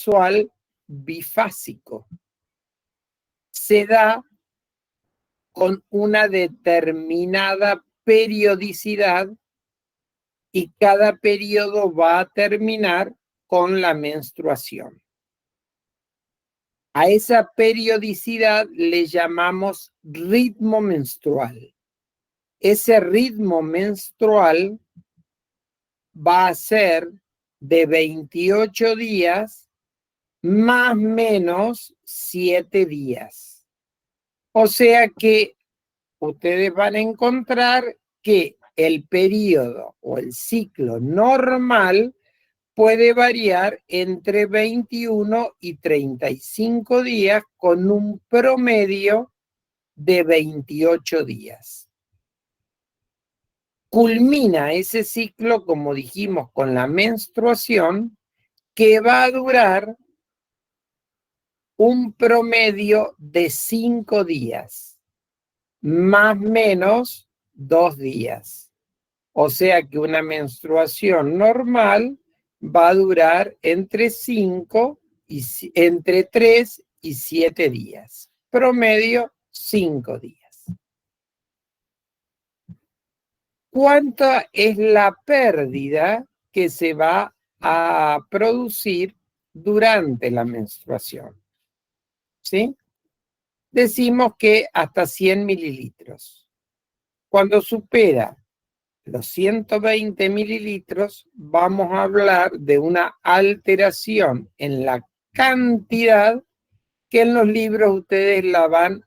menstrual bifásico. Se da con una determinada periodicidad y cada periodo va a terminar con la menstruación. A esa periodicidad le llamamos ritmo menstrual. Ese ritmo menstrual va a ser de 28 días más o menos 7 días. O sea que ustedes van a encontrar que el periodo o el ciclo normal puede variar entre 21 y 35 días con un promedio de 28 días. Culmina ese ciclo, como dijimos, con la menstruación, que va a durar un promedio de 5 días, más o menos 2 días. O sea que una menstruación normal va a durar entre 3 y 7 días. Promedio 5 días. ¿Cuánta es la pérdida que se va a producir durante la menstruación? ¿Sí? Decimos que hasta 100 mililitros. Cuando supera los 120 mililitros, vamos a hablar de una alteración en la cantidad que en los libros ustedes la van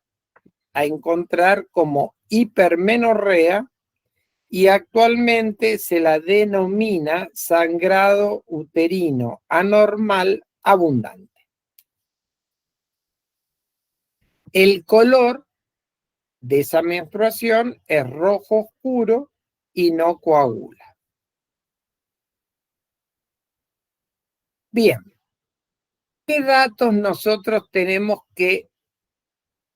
a encontrar como hipermenorrea y actualmente se la denomina sangrado uterino anormal abundante. El color de esa menstruación es rojo oscuro y no coagula. Bien, ¿qué datos nosotros tenemos que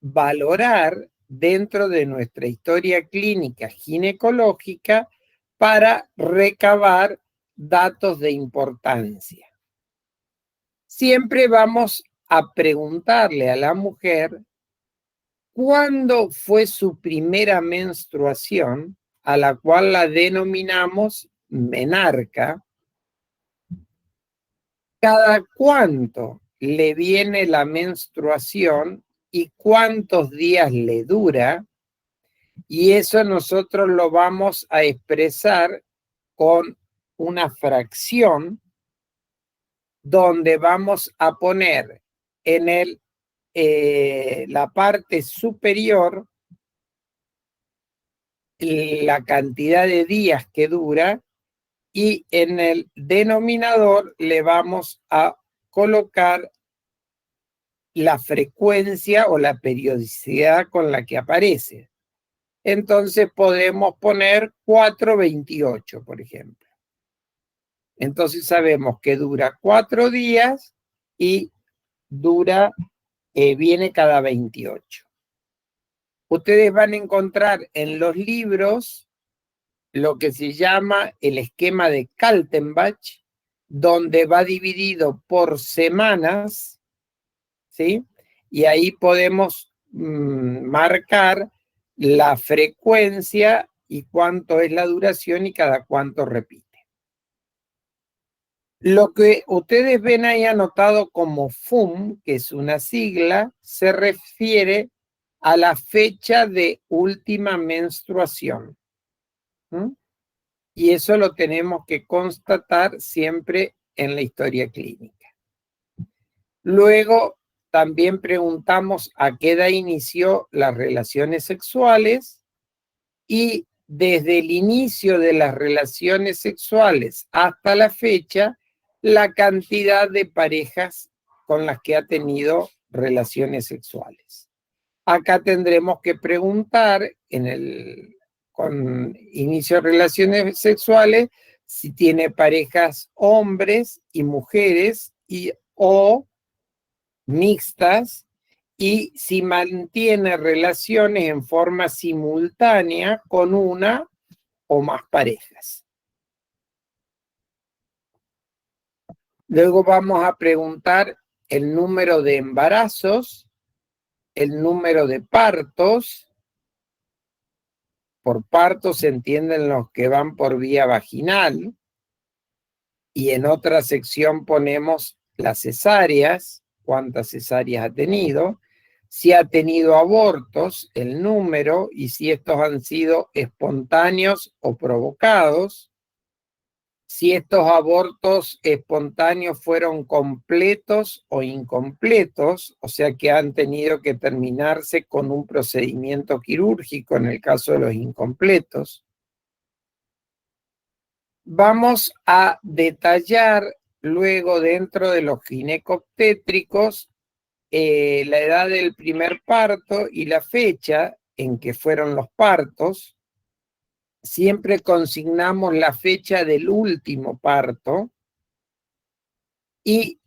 valorar dentro de nuestra historia clínica ginecológica para recabar datos de importancia? Siempre vamos a preguntarle a la mujer cuándo fue su primera menstruación, a la cual la denominamos menarca, cada cuánto le viene la menstruación y cuántos días le dura, y eso nosotros lo vamos a expresar con una fracción donde vamos a poner en la parte superior la cantidad de días que dura y en el denominador le vamos a colocar la frecuencia o la periodicidad con la que aparece. Entonces podemos poner 4/28, por ejemplo. Entonces sabemos que dura 4 días y viene cada 28. Ustedes van a encontrar en los libros lo que se llama el esquema de Kaltenbach, donde va dividido por semanas, ¿sí? Y ahí podemos marcar la frecuencia y cuánto es la duración y cada cuánto repite. Lo que ustedes ven ahí anotado como FUM, que es una sigla, se refiere a la fecha de última menstruación. Y eso lo tenemos que constatar siempre en la historia clínica. Luego, también preguntamos a qué edad inició las relaciones sexuales y desde el inicio de las relaciones sexuales hasta la fecha, la cantidad de parejas con las que ha tenido relaciones sexuales. Acá tendremos que preguntar con inicio de relaciones sexuales si tiene parejas hombres y mujeres o mixtas y si mantiene relaciones en forma simultánea con una o más parejas. Luego vamos a preguntar el número de embarazos, el número de partos. Por partos se entienden los que van por vía vaginal. Y en otra sección ponemos las cesáreas, cuántas cesáreas ha tenido, si ha tenido abortos, el número, y si estos han sido espontáneos o provocados, si estos abortos espontáneos fueron completos o incompletos, o sea que han tenido que terminarse con un procedimiento quirúrgico en el caso de los incompletos. Vamos a detallar luego dentro de los ginecobstétricos la edad del primer parto y la fecha en que fueron los partos. Siempre consignamos la fecha del último parto y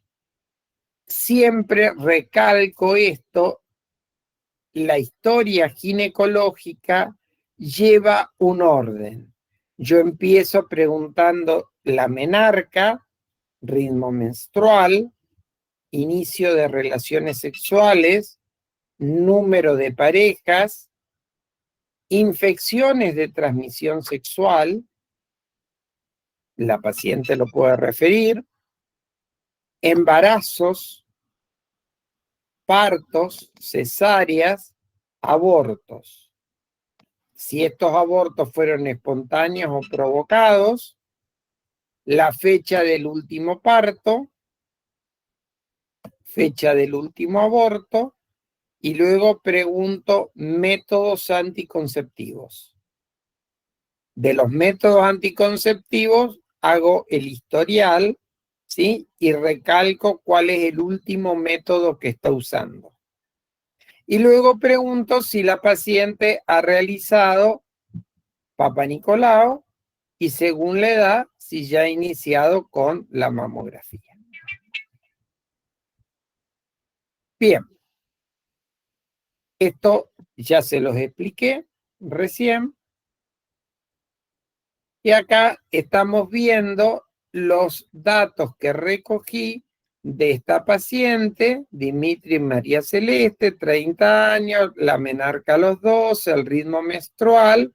siempre recalco esto, la historia ginecológica lleva un orden. Yo empiezo preguntando la menarca, ritmo menstrual, inicio de relaciones sexuales, número de parejas, infecciones de transmisión sexual, la paciente lo puede referir, embarazos, partos, cesáreas, abortos. Si estos abortos fueron espontáneos o provocados, la fecha del último parto, fecha del último aborto, y luego pregunto métodos anticonceptivos. De los métodos anticonceptivos hago el historial, ¿sí? Y recalco cuál es el último método que está usando. Y luego pregunto si la paciente ha realizado Papa Nicolau y según la edad, si ya ha iniciado con la mamografía. Bien, esto ya se los expliqué recién. Y acá estamos viendo los datos que recogí de esta paciente, Dimitri María Celeste, 30 años, la menarca a los 12, el ritmo menstrual,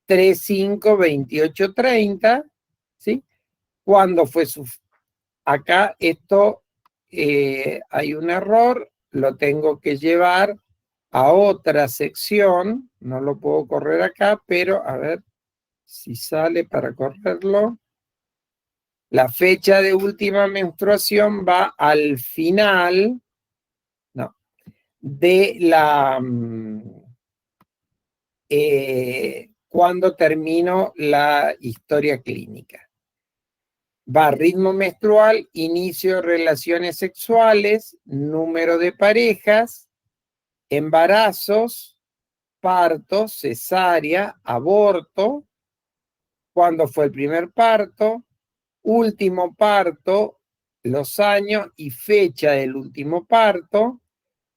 3, 5, 28, 30, ¿sí? ¿Cuándo fue su...? Acá esto, hay un error, lo tengo que llevar a otra sección, no lo puedo correr acá, pero a ver si sale para correrlo. La fecha de última menstruación va al final, no, de la cuando termino la historia clínica. Va ritmo menstrual, inicio de relaciones sexuales, número de parejas, embarazos, partos, cesárea, aborto, cuándo fue el primer parto, último parto, los años y fecha del último parto,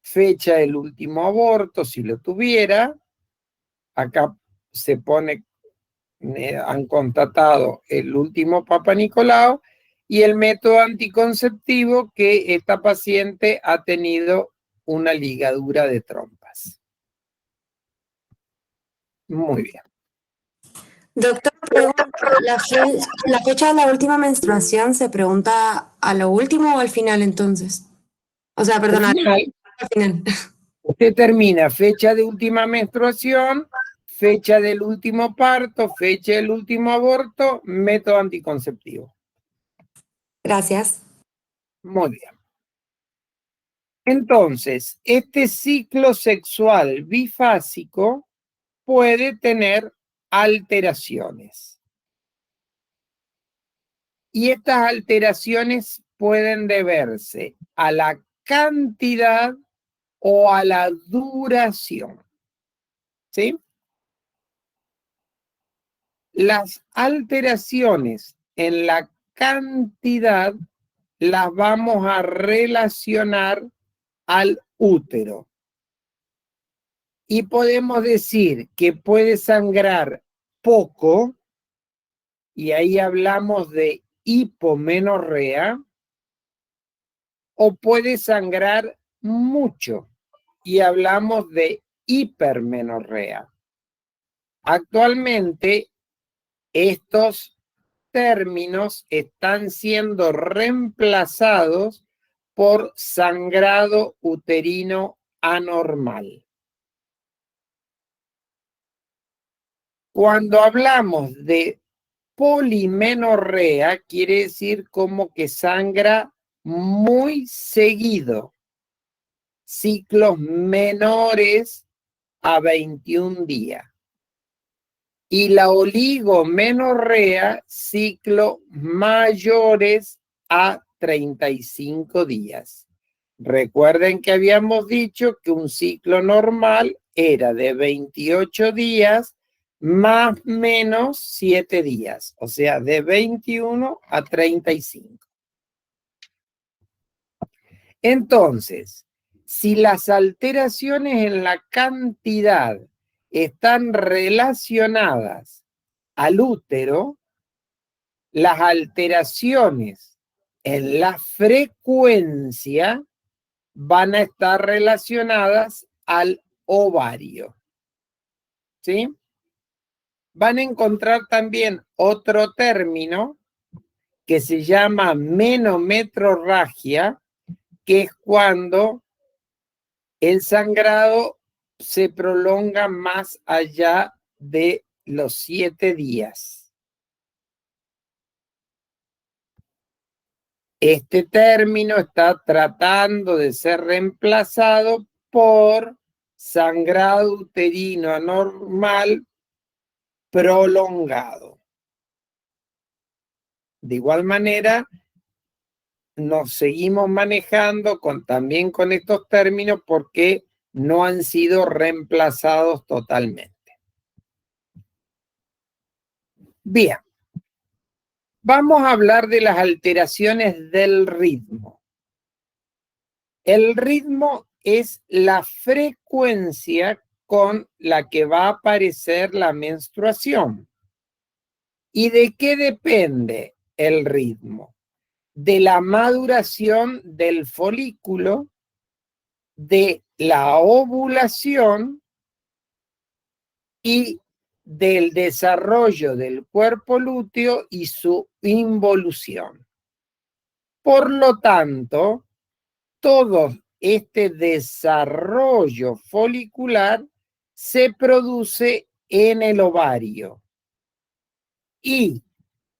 fecha del último aborto, si lo tuviera. Acá se pone, han constatado el último Papa Nicolau y el método anticonceptivo que esta paciente ha tenido una ligadura de trompas. Muy bien. Doctor, ¿la fecha de la última menstruación se pregunta a lo último o al final entonces? O sea, perdón, al final. Usted termina fecha de última menstruación, fecha del último parto, fecha del último aborto, método anticonceptivo. Gracias. Muy bien. Entonces, este ciclo sexual bifásico puede tener alteraciones. Y estas alteraciones pueden deberse a la cantidad o a la duración. ¿Sí? Las alteraciones en la cantidad las vamos a relacionar al útero. Y podemos decir que puede sangrar poco, y ahí hablamos de hipomenorrea, o puede sangrar mucho y hablamos de hipermenorrea. Actualmente estos términos están siendo reemplazados por sangrado uterino anormal. Cuando hablamos de polimenorrea, quiere decir como que sangra muy seguido, ciclos menores a 21 días. Y la oligomenorrea, ciclos mayores a 35 días. Recuerden que habíamos dicho que un ciclo normal era de 28 días más menos 7 días, o sea, de 21 a 35. Entonces, si las alteraciones en la cantidad están relacionadas al útero, las alteraciones en la frecuencia van a estar relacionadas al ovario. ¿Sí? Van a encontrar también otro término que se llama menometrorragia, que es cuando el sangrado se prolonga más allá de los 7 días. Este término está tratando de ser reemplazado por sangrado uterino anormal prolongado. De igual manera, nos seguimos manejando también con estos términos porque no han sido reemplazados totalmente. Bien, vamos a hablar de las alteraciones del ritmo. El ritmo es la frecuencia con la que va a aparecer la menstruación. ¿Y de qué depende el ritmo? De la maduración del folículo, de la ovulación y del desarrollo del cuerpo lúteo y su involución. Por lo tanto, todo este desarrollo folicular se produce en el ovario y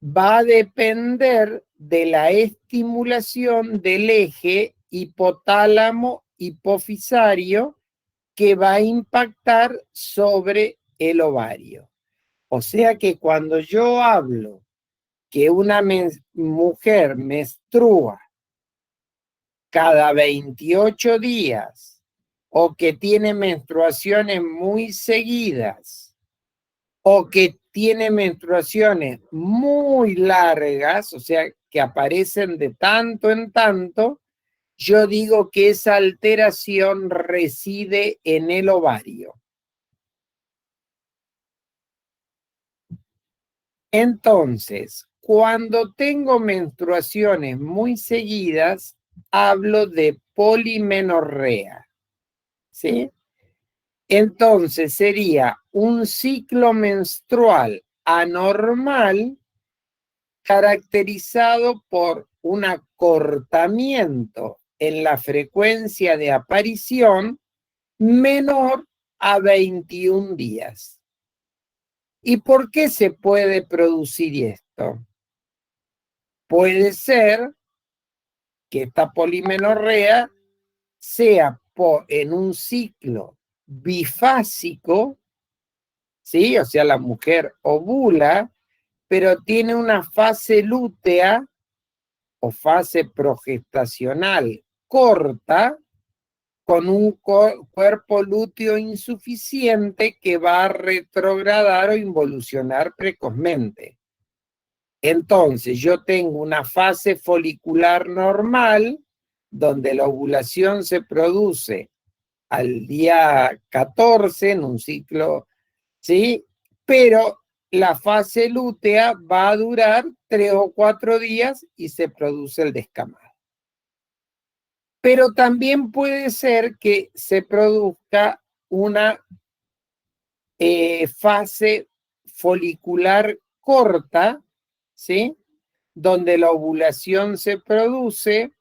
va a depender de la estimulación del eje hipotálamo hipofisario que va a impactar sobre el ovario. O sea que cuando yo hablo que una mujer menstrua cada 28 días o que tiene menstruaciones muy seguidas o que tiene menstruaciones muy largas, o sea, que aparecen de tanto en tanto, yo digo que esa alteración reside en el ovario. Entonces, cuando tengo menstruaciones muy seguidas, hablo de polimenorrea, ¿sí? Entonces sería un ciclo menstrual anormal caracterizado por un acortamiento en la frecuencia de aparición menor a 21 días. ¿Y por qué se puede producir esto? Puede ser que esta polimenorrea sea en un ciclo bifásico, ¿sí? O sea, la mujer ovula, pero tiene una fase lútea o fase progestacional corta, con un cuerpo lúteo insuficiente que va a retrogradar o involucionar precozmente. Entonces, yo tengo una fase folicular normal, donde la ovulación se produce al día 14 en un ciclo, ¿sí? Pero la fase lútea va a durar 3 o 4 días y se produce el descamado. Pero también puede ser que se produzca una fase folicular corta, ¿sí? Donde la ovulación se produce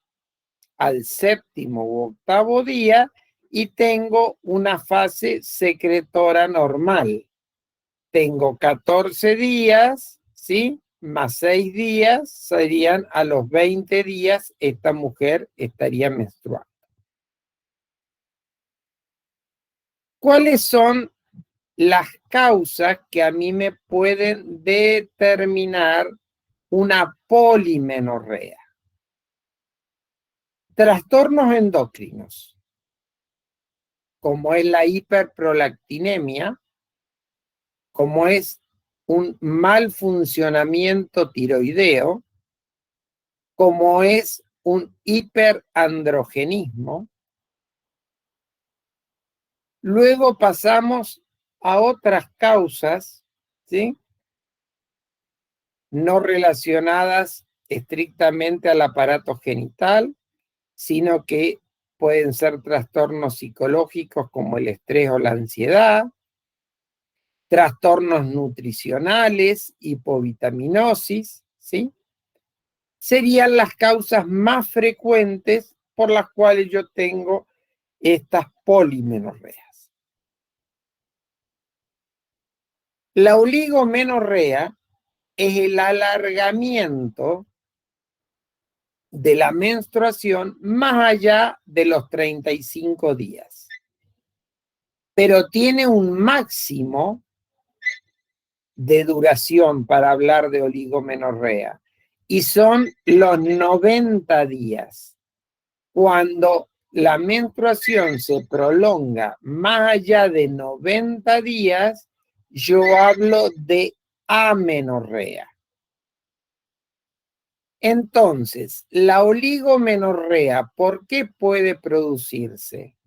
al séptimo u octavo día y tengo una fase secretora normal. Tengo 14 días, ¿sí? Más 6 días serían a los 20 días esta mujer estaría menstruando. ¿Cuáles son las causas que a mí me pueden determinar una polimenorrea? Trastornos endocrinos, como es la hiperprolactinemia, como es un mal funcionamiento tiroideo, como es un hiperandrogenismo. Luego pasamos a otras causas, ¿sí? No relacionadas estrictamente al aparato genital, sino que pueden ser trastornos psicológicos como el estrés o la ansiedad, trastornos nutricionales, hipovitaminosis, ¿sí? Serían las causas más frecuentes por las cuales yo tengo estas polimenorreas. La oligomenorrea es el alargamiento de la menstruación más allá de los 35 días. Pero tiene un máximo de duración para hablar de oligomenorrea y son los 90 días. Cuando la menstruación se prolonga más allá de 90 días, yo hablo de amenorrea. Entonces, la oligomenorrea, ¿por qué puede producirse?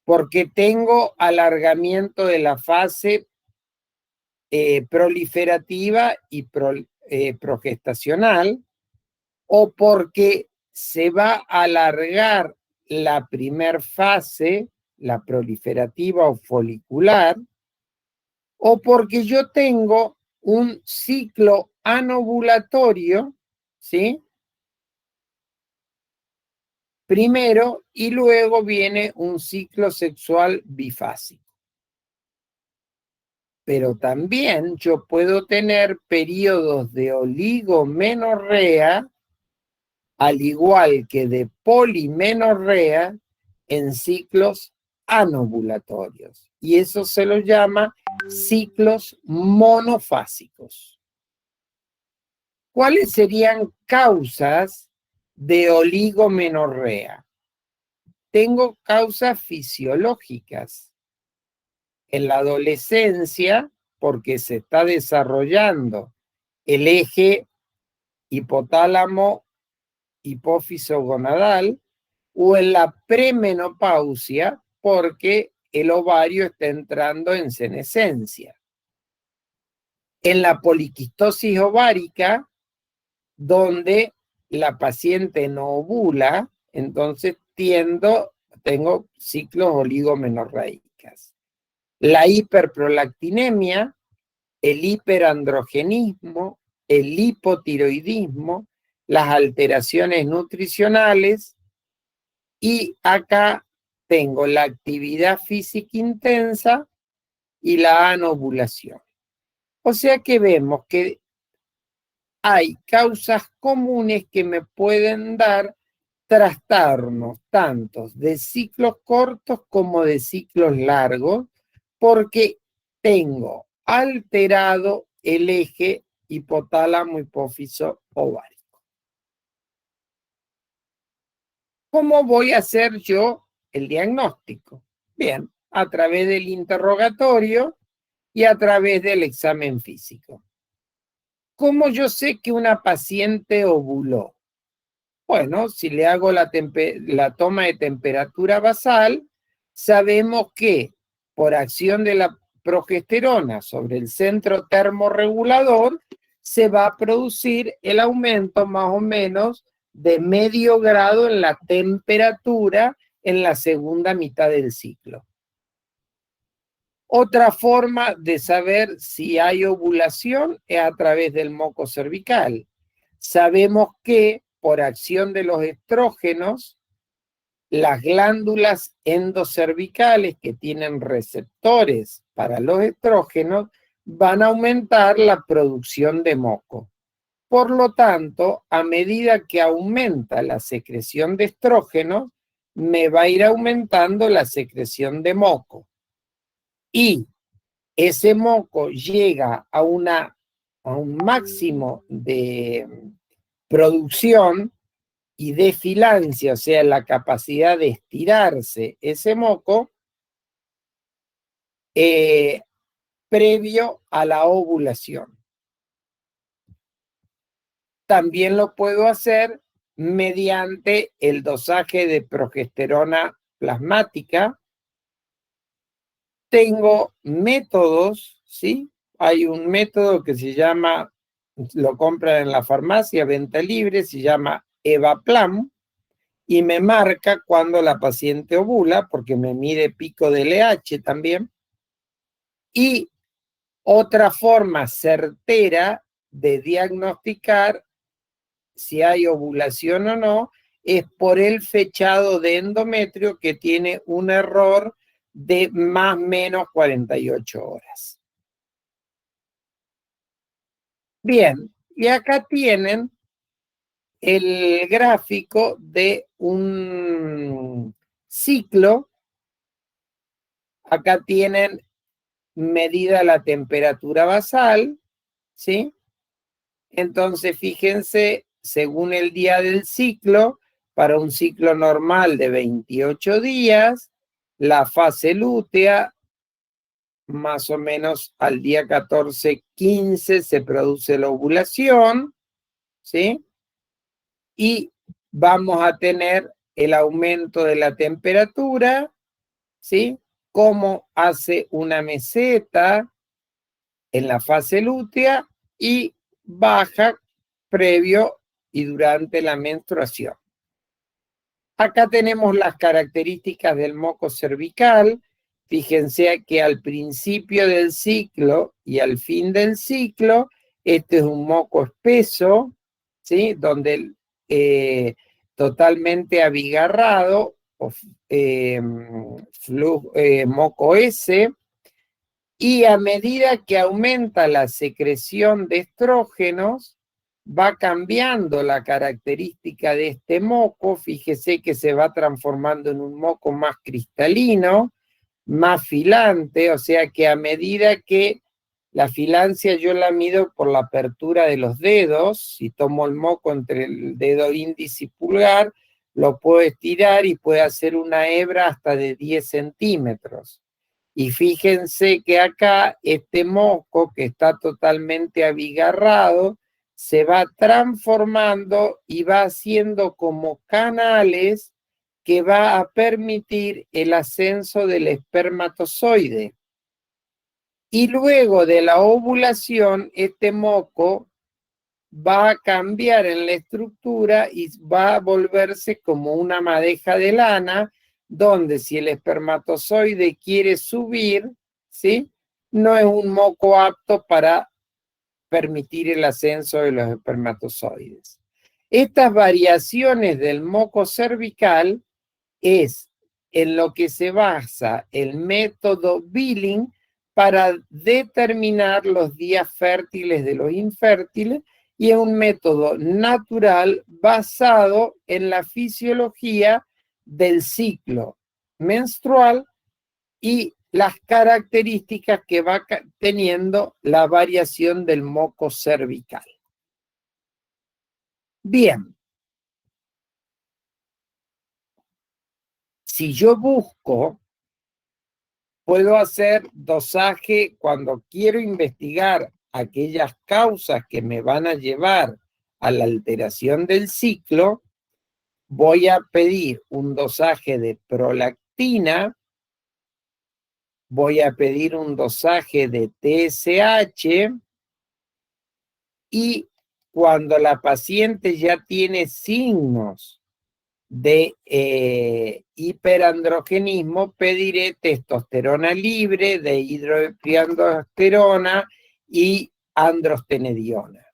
Porque tengo alargamiento de la fase proliferativa y progestacional, o porque se va a alargar la primer fase, la proliferativa o folicular, o porque yo tengo un ciclo anovulatorio, ¿sí? Primero, y luego viene un ciclo sexual bifásico. Pero también yo puedo tener periodos de oligomenorrea, al igual que de polimenorrea, en ciclos anovulatorios. Y eso se los llama ciclos monofásicos. ¿Cuáles serían causas de oligomenorrea? Tengo causas fisiológicas. En la adolescencia, porque se está desarrollando el eje hipotálamo hipófiso gonadal, o en la premenopausia, porque el ovario está entrando en senescencia. En la poliquistosis ovárica, donde la paciente no ovula, entonces tengo ciclos oligomenorreicas. La hiperprolactinemia, el hiperandrogenismo, el hipotiroidismo, las alteraciones nutricionales, y acá tengo la actividad física intensa y la anovulación. O sea que vemos que hay causas comunes que me pueden dar trastornos tanto de ciclos cortos como de ciclos largos, porque tengo alterado el eje hipotálamo hipófiso ovárico. ¿Cómo voy a hacer yo el diagnóstico? Bien, a través del interrogatorio y a través del examen físico. ¿Cómo yo sé que una paciente ovuló? Bueno, si le hago la toma de temperatura basal, sabemos que por acción de la progesterona sobre el centro termorregulador, se va a producir el aumento más o menos de medio grado en la temperatura en la segunda mitad del ciclo. Otra forma de saber si hay ovulación es a través del moco cervical. Sabemos que por acción de los estrógenos, las glándulas endocervicales que tienen receptores para los estrógenos van a aumentar la producción de moco. Por lo tanto, a medida que aumenta la secreción de estrógenos, me va a ir aumentando la secreción de moco. Y ese moco llega a un máximo de producción y de filancia, o sea, la capacidad de estirarse ese moco, previo a la ovulación. También lo puedo hacer mediante el dosaje de progesterona plasmática. Tengo métodos, ¿sí? Hay un método que se llama, lo compran en la farmacia, venta libre, se llama Evaplam, y me marca cuando la paciente ovula, porque me mide pico de LH también. Y otra forma certera de diagnosticar si hay ovulación o no es por el fechado de endometrio, que tiene un error de más o menos 48 horas. Bien, y acá tienen el gráfico de un ciclo. Acá tienen medida la temperatura basal, ¿sí? Entonces, fíjense, según el día del ciclo, para un ciclo normal de 28 días, la fase lútea, más o menos al día 14, 15, se produce la ovulación, ¿sí? Y vamos a tener el aumento de la temperatura, ¿sí? Como hace una meseta en la fase lútea y baja previo y durante la menstruación. Acá tenemos las características del moco cervical. Fíjense que al principio del ciclo y al fin del ciclo, este es un moco espeso, ¿sí? Donde totalmente abigarrado, moco S, y a medida que aumenta la secreción de estrógenos, va cambiando la característica de este moco. Fíjese que se va transformando en un moco más cristalino, más filante, o sea que a medida que la filancia yo la mido por la apertura de los dedos, si tomo el moco entre el dedo índice y pulgar, lo puedo estirar y puede hacer una hebra hasta de 10 centímetros. Y fíjense que acá este moco, que está totalmente abigarrado, se va transformando y va haciendo como canales que va a permitir el ascenso del espermatozoide. Y luego de la ovulación, este moco va a cambiar en la estructura y va a volverse como una madeja de lana, donde si el espermatozoide quiere subir, ¿sí? No es un moco apto para permitir el ascenso de los espermatozoides. Estas variaciones del moco cervical es en lo que se basa el método Billing para determinar los días fértiles de los infértiles, y es un método natural basado en la fisiología del ciclo menstrual y las características que va teniendo la variación del moco cervical. Bien. Si yo busco, puedo hacer dosaje cuando quiero investigar aquellas causas que me van a llevar a la alteración del ciclo. Voy a pedir un dosaje de prolactina, voy a pedir un dosaje de TSH y cuando la paciente ya tiene signos de hiperandrogenismo, pediré testosterona libre, de hidroepiandrosterona y androstenediona.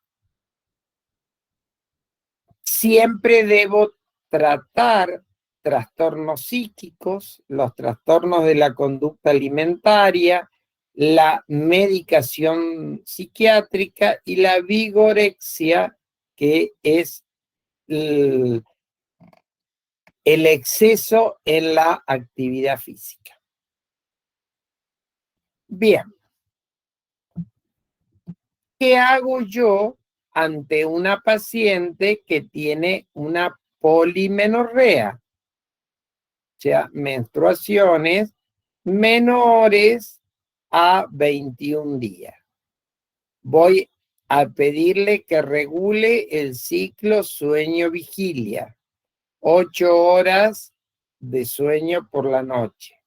Siempre debo tratar trastornos psíquicos, los trastornos de la conducta alimentaria, la medicación psiquiátrica y la vigorexia, que es el exceso en la actividad física. Bien, ¿qué hago yo ante una paciente que tiene una polimenorrea? O sea, menstruaciones menores a 21 días. Voy a pedirle que regule el ciclo sueño-vigilia, 8 horas de sueño por la noche.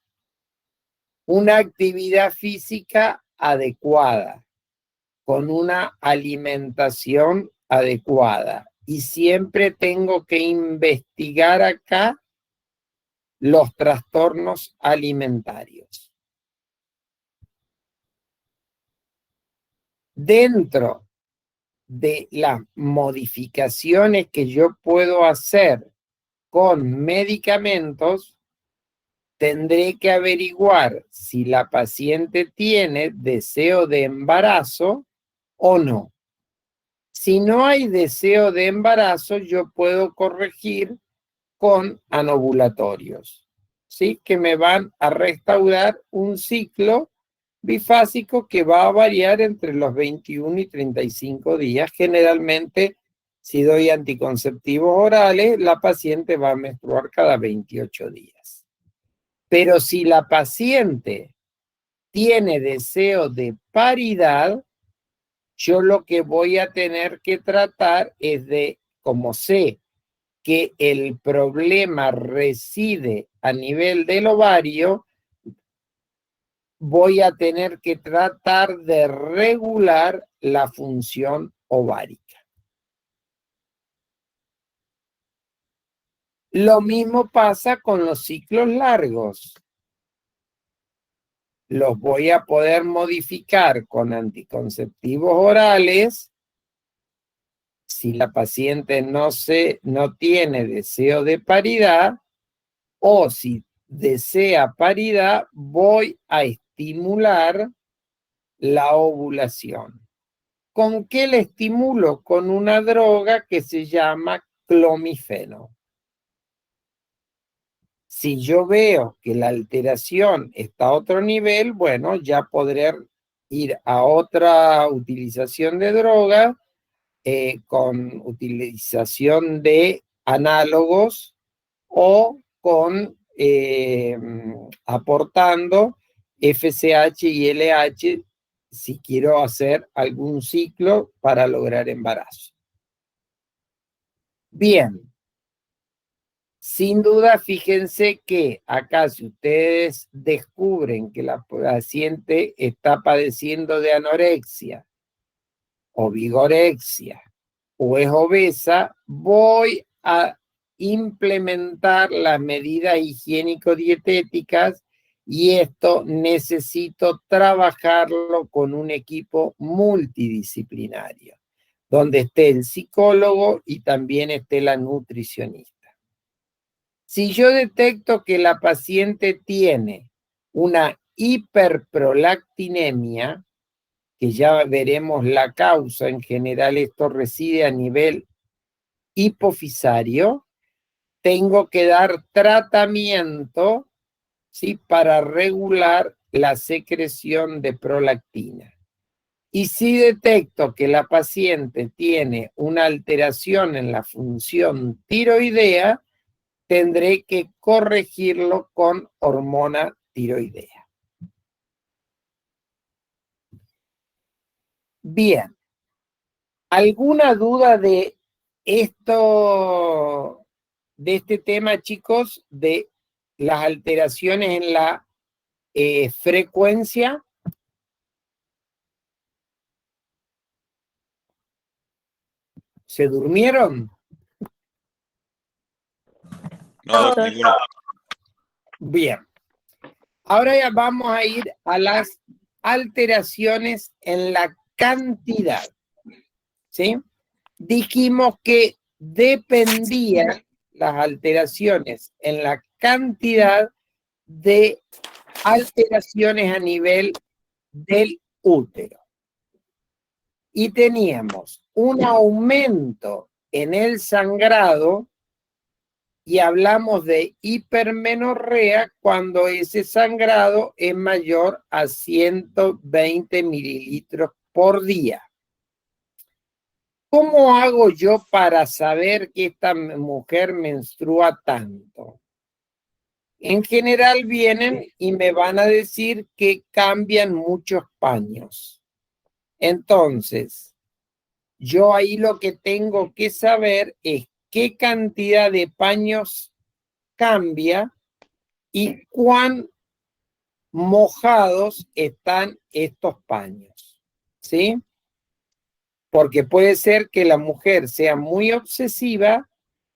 Una actividad física adecuada, con una alimentación adecuada. Y siempre tengo que investigar acá los trastornos alimentarios. Dentro de las modificaciones que yo puedo hacer con medicamentos, tendré que averiguar si la paciente tiene deseo de embarazo o no. Si no hay deseo de embarazo, yo puedo corregir con anovulatorios, ¿sí? Que me van a restaurar un ciclo bifásico que va a variar entre los 21 y 35 días. Generalmente, si doy anticonceptivos orales, la paciente va a menstruar cada 28 días. Pero si la paciente tiene deseo de paridad, yo lo que voy a tener que tratar es de, como sé que el problema reside a nivel del ovario, voy a tener que tratar de regular la función ovárica. Lo mismo pasa con los ciclos largos. Los voy a poder modificar con anticonceptivos orales si la paciente no tiene deseo de paridad, o si desea paridad, voy a estimular la ovulación. ¿Con qué le estimulo? Con una droga que se llama clomifeno. Si yo veo que la alteración está a otro nivel, bueno, ya podré ir a otra utilización de droga con utilización de análogos o con aportando FSH y LH si quiero hacer algún ciclo para lograr embarazo. Bien, sin duda, fíjense que acá si ustedes descubren que la paciente está padeciendo de anorexia o vigorexia o es obesa, voy a implementar las medidas higiénico-dietéticas, y esto necesito trabajarlo con un equipo multidisciplinario, donde esté el psicólogo y también esté la nutricionista. Si yo detecto que la paciente tiene una hiperprolactinemia, que ya veremos la causa, en general esto reside a nivel hipofisario, tengo que dar tratamiento, ¿sí?, para regular la secreción de prolactina. Y si detecto que la paciente tiene una alteración en la función tiroidea, tendré que corregirlo con hormona tiroidea. Bien, ¿alguna duda de esto, de este tema, chicos, de las alteraciones en la frecuencia? ¿Se durmieron? No, ninguno. Bien. Ahora ya vamos a ir a las alteraciones en la cantidad. ¿Sí? Dijimos que dependían las alteraciones en la cantidad de alteraciones a nivel del útero. Y teníamos un aumento en el sangrado y hablamos de hipermenorrea cuando ese sangrado es mayor a 120 mililitros por día. ¿Cómo hago yo para saber que esta mujer menstrua tanto? En general vienen y me van a decir que cambian muchos paños. Entonces, yo ahí lo que tengo que saber es qué cantidad de paños cambia y cuán mojados están estos paños, ¿sí? Porque puede ser que la mujer sea muy obsesiva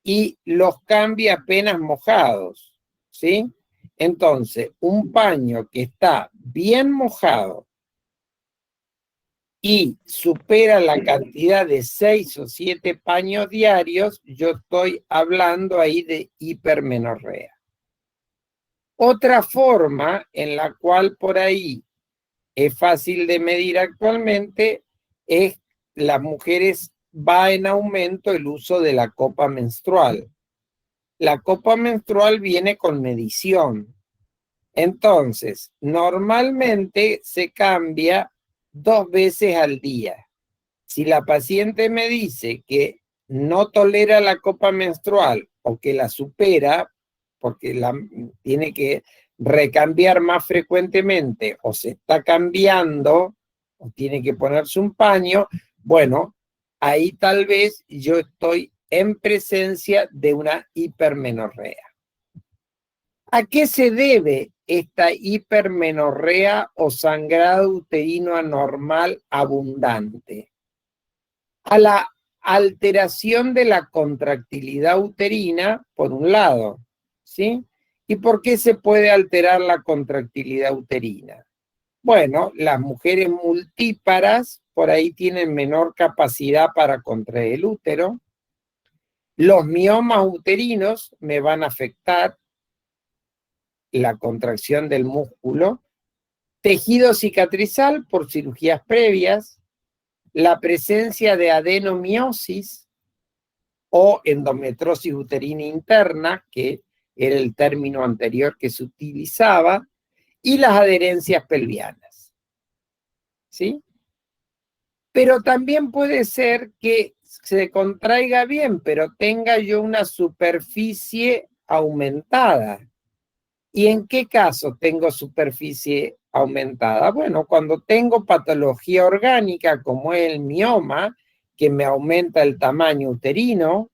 y los cambie apenas mojados, ¿sí? Entonces, un paño que está bien mojado y supera la cantidad de 6 o 7 paños diarios, yo estoy hablando ahí de hipermenorrea. Otra forma en la cual por ahí es fácil de medir actualmente es las mujeres va en aumento el uso de la copa menstrual. La copa menstrual viene con medición. Entonces, normalmente se cambia 2 veces al día. Si la paciente me dice que no tolera la copa menstrual o que la supera, porque la tiene que recambiar más frecuentemente o se está cambiando o tiene que ponerse un paño, bueno, ahí tal vez yo estoy en presencia de una hipermenorrea. ¿A qué se debe esta hipermenorrea o sangrado uterino anormal abundante? A la alteración de la contractilidad uterina, por un lado, ¿sí? ¿Y por qué se puede alterar la contractilidad uterina? Bueno, las mujeres multíparas por ahí tienen menor capacidad para contraer el útero. Los miomas uterinos me van a afectar la contracción del músculo. Tejido cicatrizal por cirugías previas. La presencia de adenomiosis o endometriosis uterina interna, que era el término anterior que se utilizaba, y las adherencias pelvianas. ¿Sí? Pero también puede ser que se contraiga bien, pero tenga yo una superficie aumentada. ¿Y en qué caso tengo superficie aumentada? Bueno, cuando tengo patología orgánica como es el mioma, que me aumenta el tamaño uterino,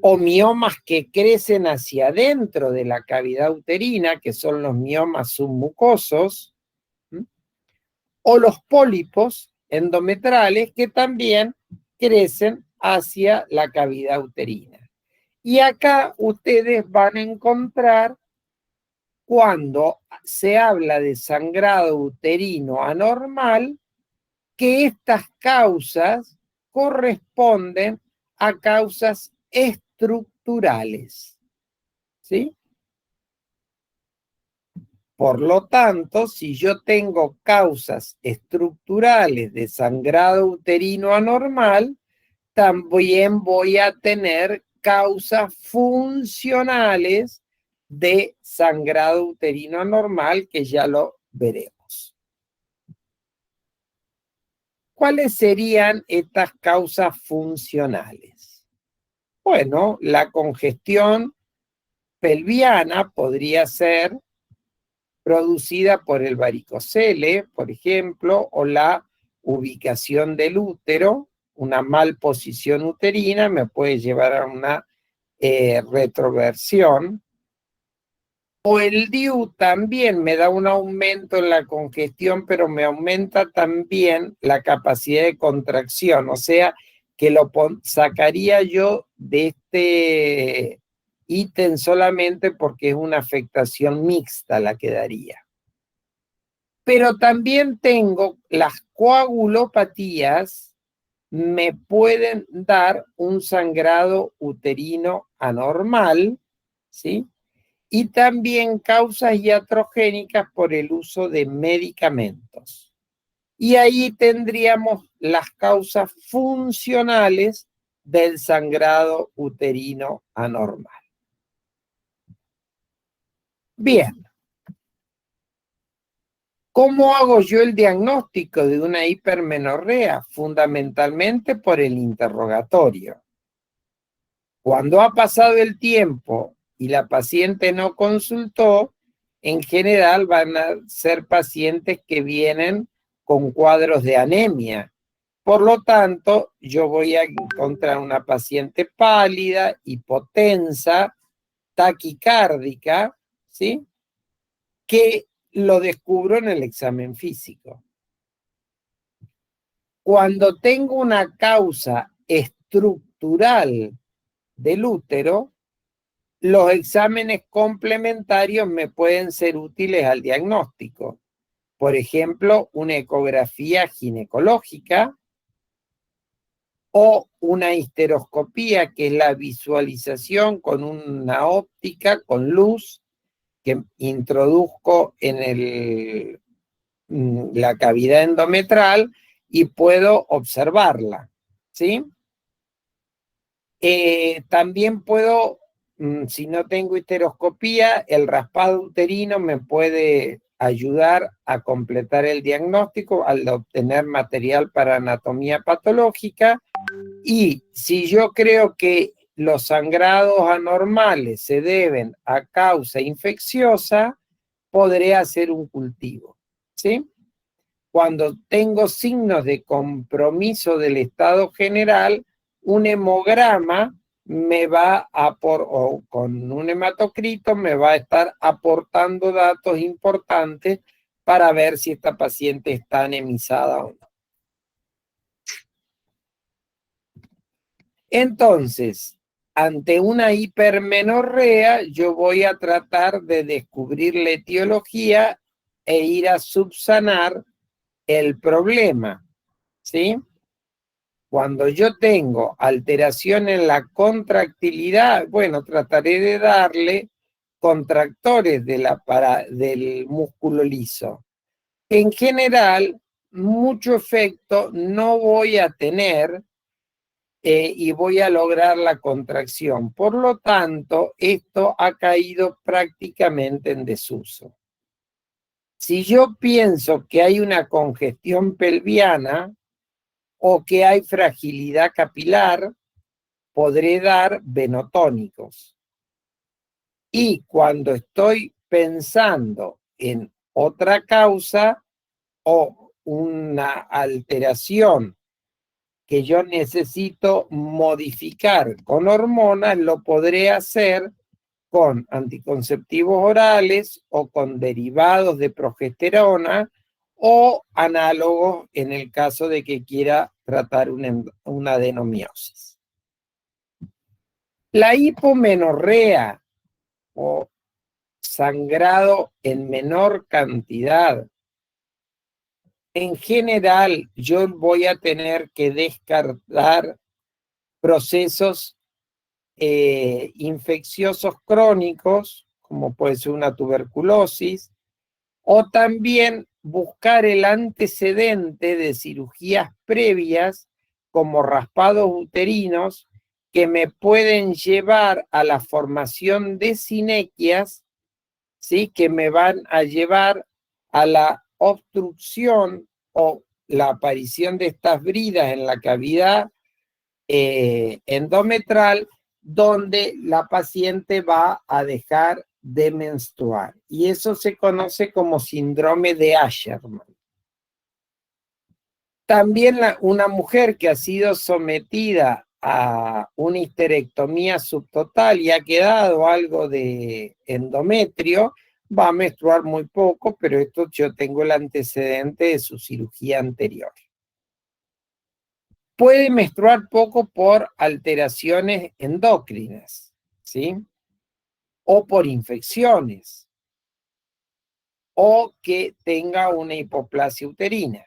o miomas que crecen hacia adentro de la cavidad uterina, que son los miomas submucosos, o los pólipos endometrales que también crecen hacia la cavidad uterina. Y acá ustedes van a encontrar cuando se habla de sangrado uterino anormal, que estas causas corresponden a causas estructurales, ¿sí? Por lo tanto, si yo tengo causas estructurales de sangrado uterino anormal, también voy a tener causas funcionales de sangrado uterino anormal, que ya lo veremos. ¿Cuáles serían estas causas funcionales? Bueno, la congestión pelviana podría ser producida por el varicocele, por ejemplo, o la ubicación del útero. Una malposición uterina me puede llevar a una retroversión. O el DIU también me da un aumento en la congestión, pero me aumenta también la capacidad de contracción, o sea, que lo sacaría yo de este ítem solamente porque es una afectación mixta la que daría. Pero también tengo las coagulopatías, me pueden dar un sangrado uterino anormal, ¿sí? Y también causas iatrogénicas por el uso de medicamentos. Y ahí tendríamos las causas funcionales del sangrado uterino anormal. Bien. ¿Cómo hago yo el diagnóstico de una hipermenorrea? Fundamentalmente por el interrogatorio. Cuando ha pasado el tiempo y la paciente no consultó, en general van a ser pacientes que vienen con cuadros de anemia. Por lo tanto, yo voy a encontrar una paciente pálida, hipotensa, taquicárdica, ¿sí? Que lo descubro en el examen físico. Cuando tengo una causa estructural del útero, los exámenes complementarios me pueden ser útiles al diagnóstico. Por ejemplo, una ecografía ginecológica o una histeroscopía, que es la visualización con una óptica, con luz, que introduzco en la cavidad endometrial y puedo observarla, ¿sí? También puedo, si no tengo histeroscopía, el raspado uterino me puede ayudar a completar el diagnóstico al obtener material para anatomía patológica. Y si yo creo que los sangrados anormales se deben a causa infecciosa, podré hacer un cultivo, ¿sí? Cuando tengo signos de compromiso del estado general, un hemograma me va o con un hematocrito me va a estar aportando datos importantes para ver si esta paciente está anemizada o no. Entonces, ante una hipermenorrea, yo voy a tratar de descubrir la etiología e ir a subsanar el problema, ¿sí? Cuando yo tengo alteración en la contractilidad, bueno, trataré de darle contractores del músculo liso. En general, mucho efecto no voy a tener y voy a lograr la contracción. Por lo tanto, esto ha caído prácticamente en desuso. Si yo pienso que hay una congestión pelviana o que hay fragilidad capilar, podré dar venotónicos. Y cuando estoy pensando en otra causa o una alteración que yo necesito modificar con hormonas, lo podré hacer con anticonceptivos orales o con derivados de progesterona o análogos en el caso de que quiera tratar una adenomiosis. La hipomenorrea o sangrado en menor cantidad, en general yo voy a tener que descartar procesos infecciosos crónicos, como puede ser una tuberculosis, o también buscar el antecedente de cirugías previas, como raspados uterinos, que me pueden llevar a la formación de sinequias, ¿sí? Que me van a llevar a la obstrucción o la aparición de estas bridas en la cavidad endometrial, donde la paciente va a dejar de menstruar. Y eso se conoce como síndrome de Asherman. También una mujer que ha sido sometida a una histerectomía subtotal y ha quedado algo de endometrio, va a menstruar muy poco, pero esto yo tengo el antecedente de su cirugía anterior. Puede menstruar poco por alteraciones endocrinas, ¿sí? O por infecciones, o que tenga una hipoplasia uterina,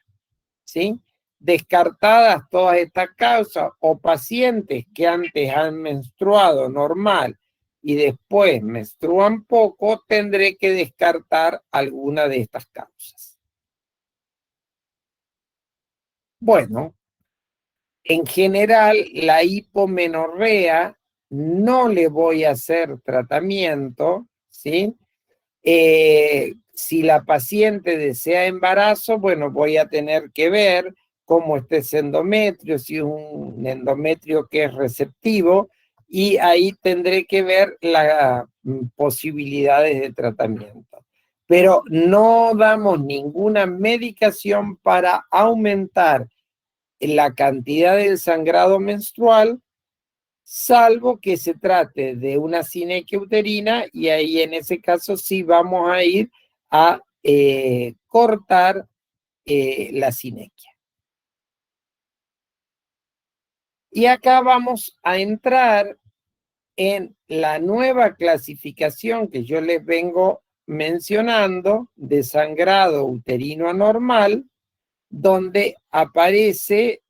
¿sí? Descartadas todas estas causas, o pacientes que antes han menstruado normal y después menstruan poco, tendré que descartar alguna de estas causas. Bueno, en general, la hipomenorrea no le voy a hacer tratamiento, ¿sí? Si la paciente desea embarazo, bueno, voy a tener que ver cómo está ese endometrio, si es un endometrio que es receptivo, y ahí tendré que ver las posibilidades de tratamiento. Pero no damos ninguna medicación para aumentar la cantidad del sangrado menstrual, salvo que se trate de una sinequia uterina, y ahí en ese caso sí vamos a ir a cortar la sinequia. Y acá vamos a entrar en la nueva clasificación que yo les vengo mencionando de sangrado uterino anormal, donde aparece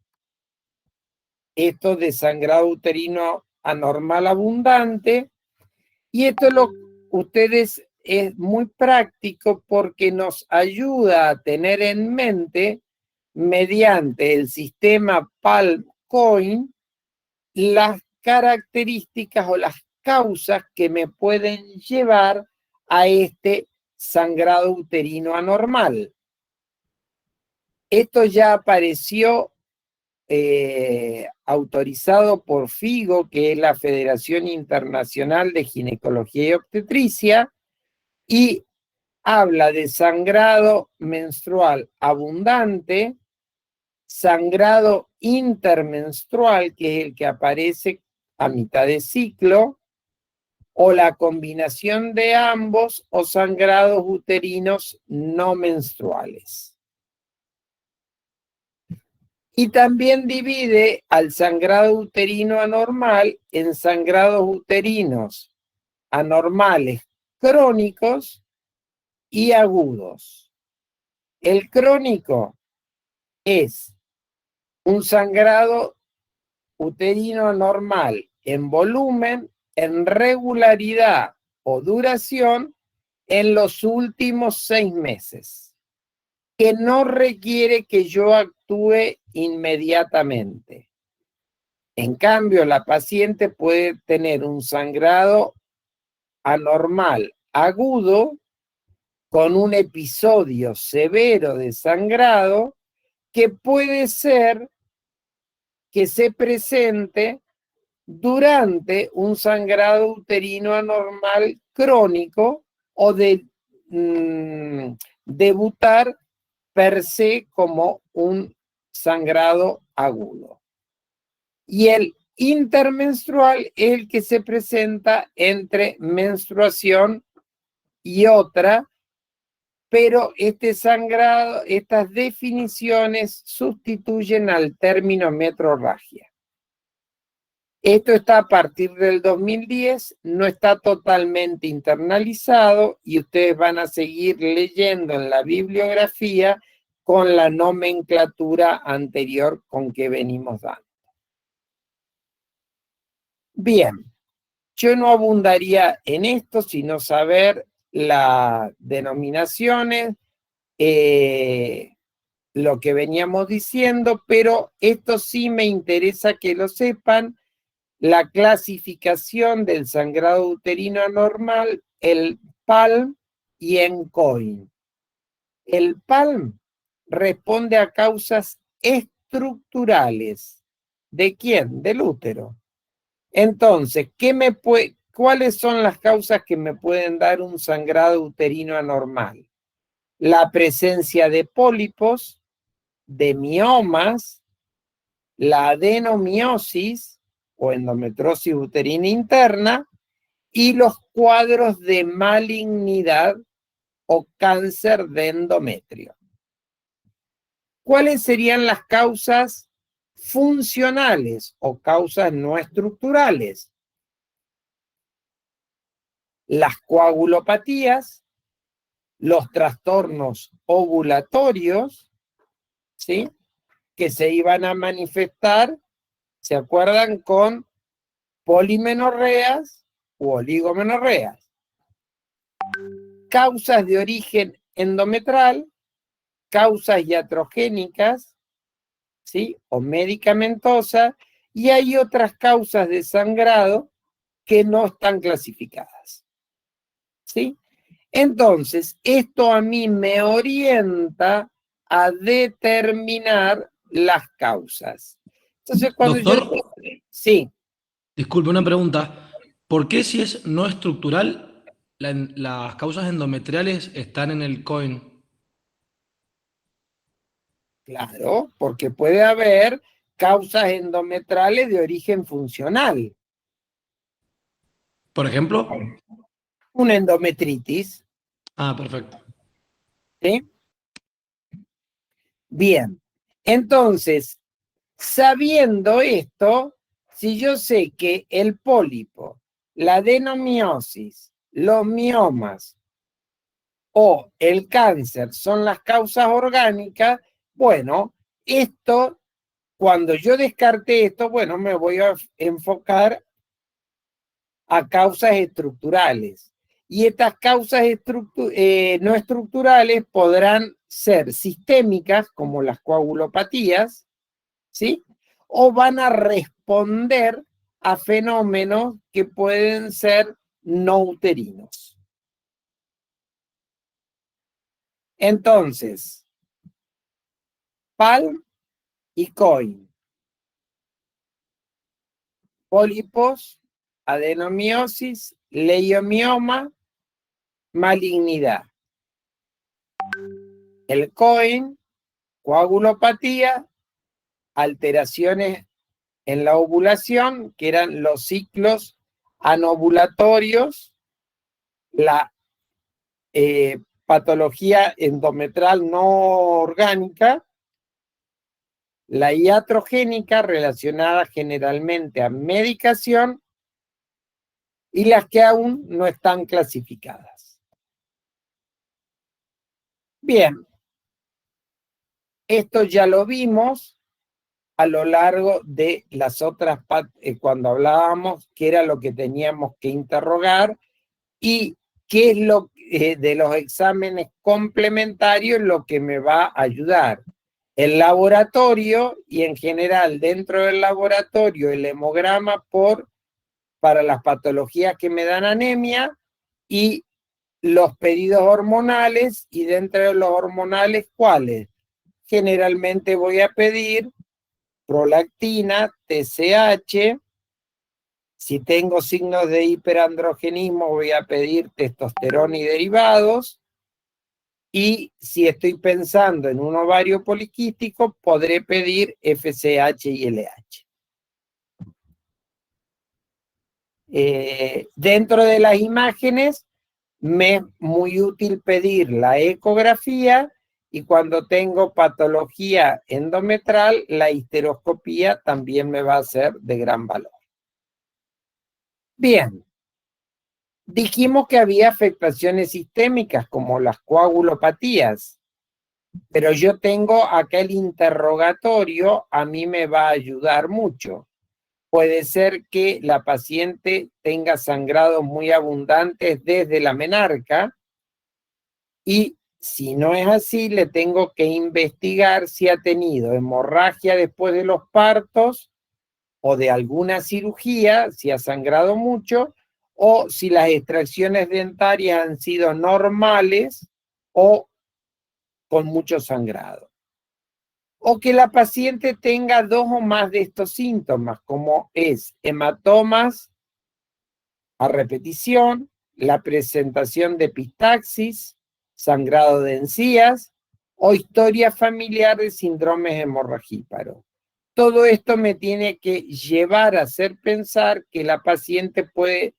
esto de sangrado uterino anormal abundante, y esto ustedes es muy práctico porque nos ayuda a tener en mente, mediante el sistema PALM-COIN, las características o las causas que me pueden llevar a este sangrado uterino anormal. Esto ya apareció autorizado por FIGO, que es la Federación Internacional de Ginecología y Obstetricia, y habla de sangrado menstrual abundante, sangrado intermenstrual, que es el que aparece a mitad de ciclo, o la combinación de ambos, o sangrados uterinos no menstruales. Y también divide al sangrado uterino anormal en sangrados uterinos anormales crónicos y agudos. El crónico es un sangrado uterino anormal en volumen, en regularidad o duración en los últimos 6 meses, que no requiere que yo actúe inmediatamente. En cambio, la paciente puede tener un sangrado anormal agudo con un episodio severo de sangrado que puede ser que se presente durante un sangrado uterino anormal crónico, o de debutar per se como un sangrado agudo. Y el intermenstrual es el que se presenta entre menstruación y otra, pero este sangrado, estas definiciones sustituyen al término metrorragia. Esto está a partir del 2010, no está totalmente internalizado, y ustedes van a seguir leyendo en la bibliografía con la nomenclatura anterior con que venimos dando. Bien, yo no abundaría en esto, sino saber las denominaciones, lo que veníamos diciendo, pero esto sí me interesa que lo sepan: la clasificación del sangrado uterino anormal, el PALM y ENCOIN. El PALM responde a causas estructurales. ¿De quién? Del útero. Entonces, ¿cuáles son las causas que me pueden dar un sangrado uterino anormal? La presencia de pólipos, de miomas, la adenomiosis o endometriosis uterina interna, y los cuadros de malignidad o cáncer de endometrio. ¿Cuáles serían las causas funcionales o causas no estructurales. Las coagulopatías, los trastornos ovulatorios, ¿sí?, que se iban a manifestar, ¿se acuerdan?, con polimenorreas u oligomenorreas. Causas de origen endometrial, causas iatrogénicas, ¿sí?, o medicamentosas, y hay otras causas de sangrado que no están clasificadas, ¿sí? Entonces, esto a mí me orienta a determinar las causas. Entonces, cuando Doctor, sí, disculpe, una pregunta. ¿Por qué si es no estructural, las causas endometriales están en el COIN? claro, porque puede haber causas endometrales de origen funcional. Por ejemplo. Una endometritis, Ah, perfecto. ¿sí? Bien, entonces, sabiendo esto, si yo sé que el pólipo, la adenomiosis, los miomas o el cáncer son las causas orgánicas, bueno, esto, cuando yo descarte esto, bueno, me voy a enfocar a causas estructurales. Y estas causas no estructurales podrán ser sistémicas, como las coagulopatías, ¿sí?, o van a responder a fenómenos que pueden ser no uterinos. Entonces, PALM y COIN. Pólipos, adenomiosis, leiomioma, malignidad. El COIN, coagulopatía, alteraciones en la ovulación, que eran los ciclos anovulatorios, la patología endometrial no orgánica, la iatrogénica relacionada generalmente a medicación y las que aún no están clasificadas. Bien, esto ya lo vimos a lo largo de las otras cuando hablábamos qué era lo que teníamos que interrogar y qué es lo de los exámenes complementarios lo que me va a ayudar. El laboratorio y en general dentro del laboratorio el hemograma para las patologías que me dan anemia y los pedidos hormonales y dentro de los hormonales, ¿cuáles? Generalmente voy a pedir prolactina, TSH. Si tengo signos de hiperandrogenismo, voy a pedir testosterona y derivados. Y si estoy pensando en un ovario poliquístico, podré pedir FSH y LH. Dentro de las imágenes, me es muy útil pedir la ecografía y cuando tengo patología endometrial, la histeroscopía también me va a ser de gran valor. Bien, dijimos que había afectaciones sistémicas como las coagulopatías, pero yo tengo aquel interrogatorio, a mí me va a ayudar mucho. Puede ser que la paciente tenga sangrados muy abundantes desde la menarca y si no es así, le tengo que investigar si ha tenido hemorragia después de los partos o de alguna cirugía, si ha sangrado mucho, o si las extracciones dentarias han sido normales o con mucho sangrado. O que la paciente tenga 2 o más de estos síntomas, como es hematomas a repetición, la presentación de epistaxis, sangrado de encías o historia familiar de síndromes hemorragíparos. Todo esto me tiene que llevar a hacer pensar que la paciente puede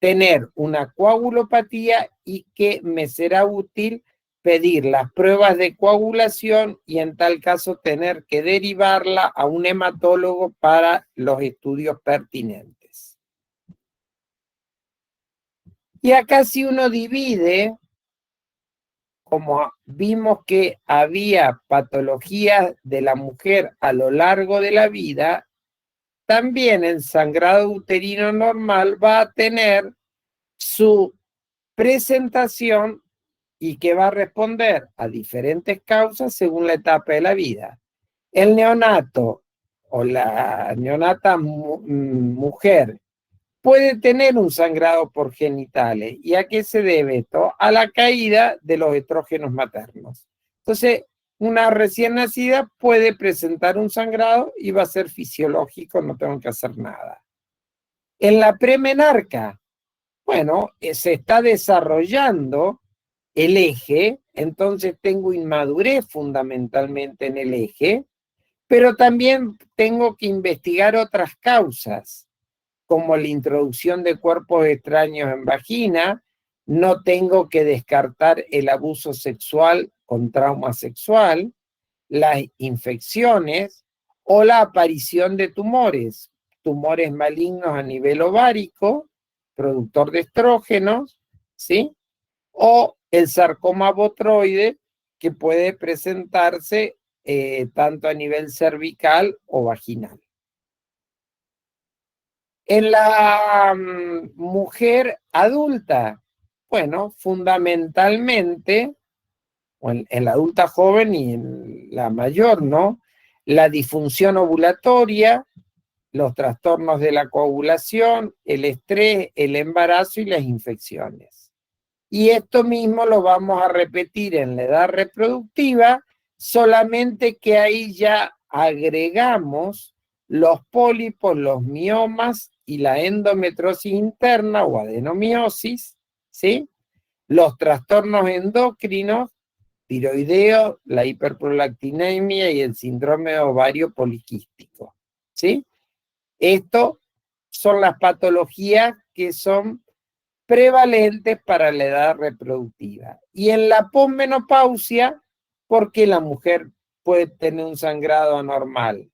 tener una coagulopatía y que me será útil pedir las pruebas de coagulación y en tal caso tener que derivarla a un hematólogo para los estudios pertinentes. Y acá si uno divide, como vimos que había patologías de la mujer a lo largo de la vida, también el sangrado uterino normal va a tener su presentación y que va a responder a diferentes causas según la etapa de la vida. El neonato o la neonata mujer puede tener un sangrado por genitales. ¿Y a qué se debe esto? A la caída de los estrógenos maternos. Entonces, una recién nacida puede presentar un sangrado y va a ser fisiológico, no tengo que hacer nada. En la premenarca, bueno, se está desarrollando el eje, entonces tengo inmadurez fundamentalmente en el eje, pero también tengo que investigar otras causas, como la introducción de cuerpos extraños en vagina. No tengo que descartar el abuso sexual con trauma sexual, las infecciones o la aparición de tumores malignos a nivel ovárico, productor de estrógenos, ¿sí? O el sarcoma botroide, que puede presentarse tanto a nivel cervical o vaginal. En la mujer adulta, bueno, fundamentalmente, o en la adulta joven y en la mayor, ¿no? La disfunción ovulatoria, los trastornos de la coagulación, el estrés, el embarazo y las infecciones. Y esto mismo lo vamos a repetir en la edad reproductiva, solamente que ahí ya agregamos los pólipos, los miomas y la endometriosis interna o adenomiosis, ¿sí? Los trastornos endocrinos, tiroideo, la hiperprolactinemia y el síndrome de ovario poliquístico, ¿sí? Esto son las patologías que son prevalentes para la edad reproductiva. Y en la posmenopausia, ¿por qué la mujer puede tener un sangrado anormal?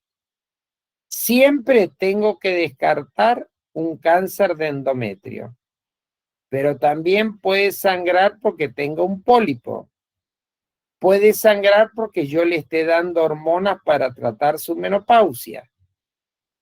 Siempre tengo que descartar un cáncer de endometrio, pero también puede sangrar porque tenga un pólipo. Puede sangrar porque yo le esté dando hormonas para tratar su menopausia,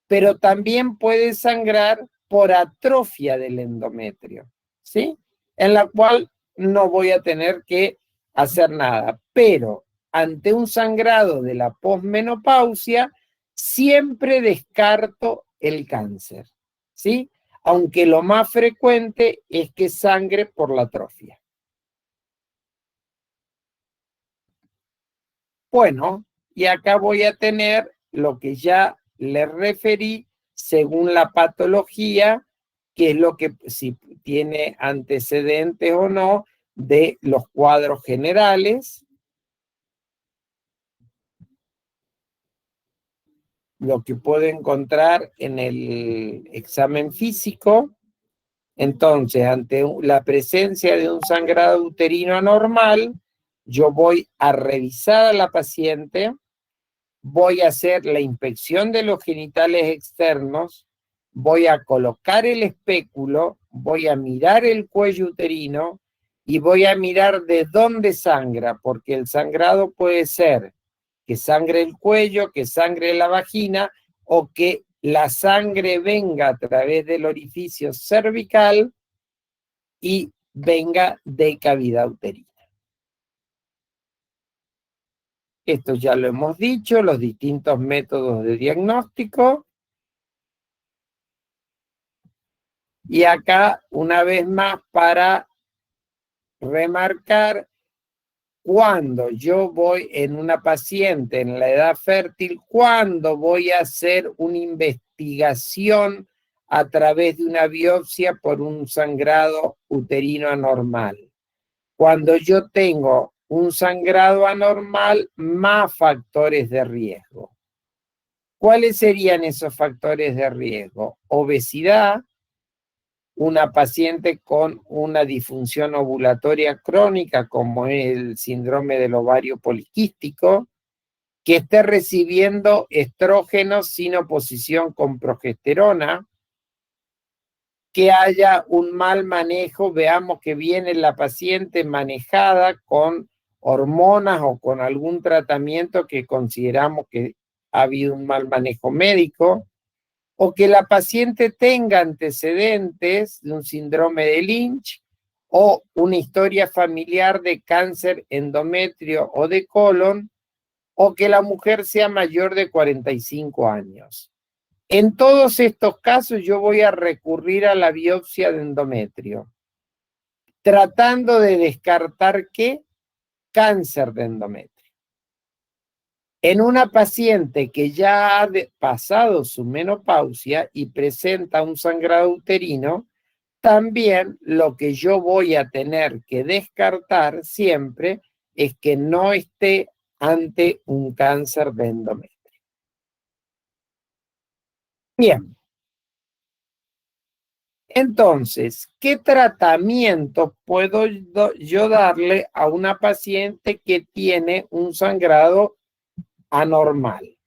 pero también puede sangrar por atrofia del endometrio, ¿sí? En la cual no voy a tener que hacer nada, pero ante un sangrado de la posmenopausia, siempre descarto el cáncer, ¿sí? Aunque lo más frecuente es que sangre por la atrofia. Bueno, y acá voy a tener lo que ya les referí según la patología, que es lo que si tiene antecedentes o no de los cuadros generales, lo que puedo encontrar en el examen físico. Entonces, ante la presencia de un sangrado uterino anormal, yo voy a revisar a la paciente, voy a hacer la inspección de los genitales externos, voy a colocar el espéculo, voy a mirar el cuello uterino y voy a mirar de dónde sangra, porque el sangrado puede ser que sangre el cuello, que sangre la vagina o que la sangre venga a través del orificio cervical y venga de cavidad uterina. Esto ya lo hemos dicho, los distintos métodos de diagnóstico. Y acá, una vez más, para remarcar, cuando yo voy en una paciente en la edad fértil, cuando voy a hacer una investigación a través de una biopsia por un sangrado uterino anormal. Cuando yo tengo un sangrado anormal más factores de riesgo. ¿Cuáles serían esos factores de riesgo? Obesidad, una paciente con una disfunción ovulatoria crónica, como el síndrome del ovario poliquístico, que esté recibiendo estrógenos sin oposición con progesterona, que haya un mal manejo, veamos que viene la paciente manejada con hormonas o con algún tratamiento que consideramos que ha habido un mal manejo médico, o que la paciente tenga antecedentes de un síndrome de Lynch o una historia familiar de cáncer endometrio o de colon, o que la mujer sea mayor de 45 años. En todos estos casos yo voy a recurrir a la biopsia de endometrio, tratando de descartar ¿qué? Cáncer de endometrio. En una paciente que ya ha pasado su menopausia y presenta un sangrado uterino, también lo que yo voy a tener que descartar siempre es que no esté ante un cáncer de endometrio. Bien. Entonces, ¿qué tratamiento puedo yo darle a una paciente que tiene un sangrado anormal?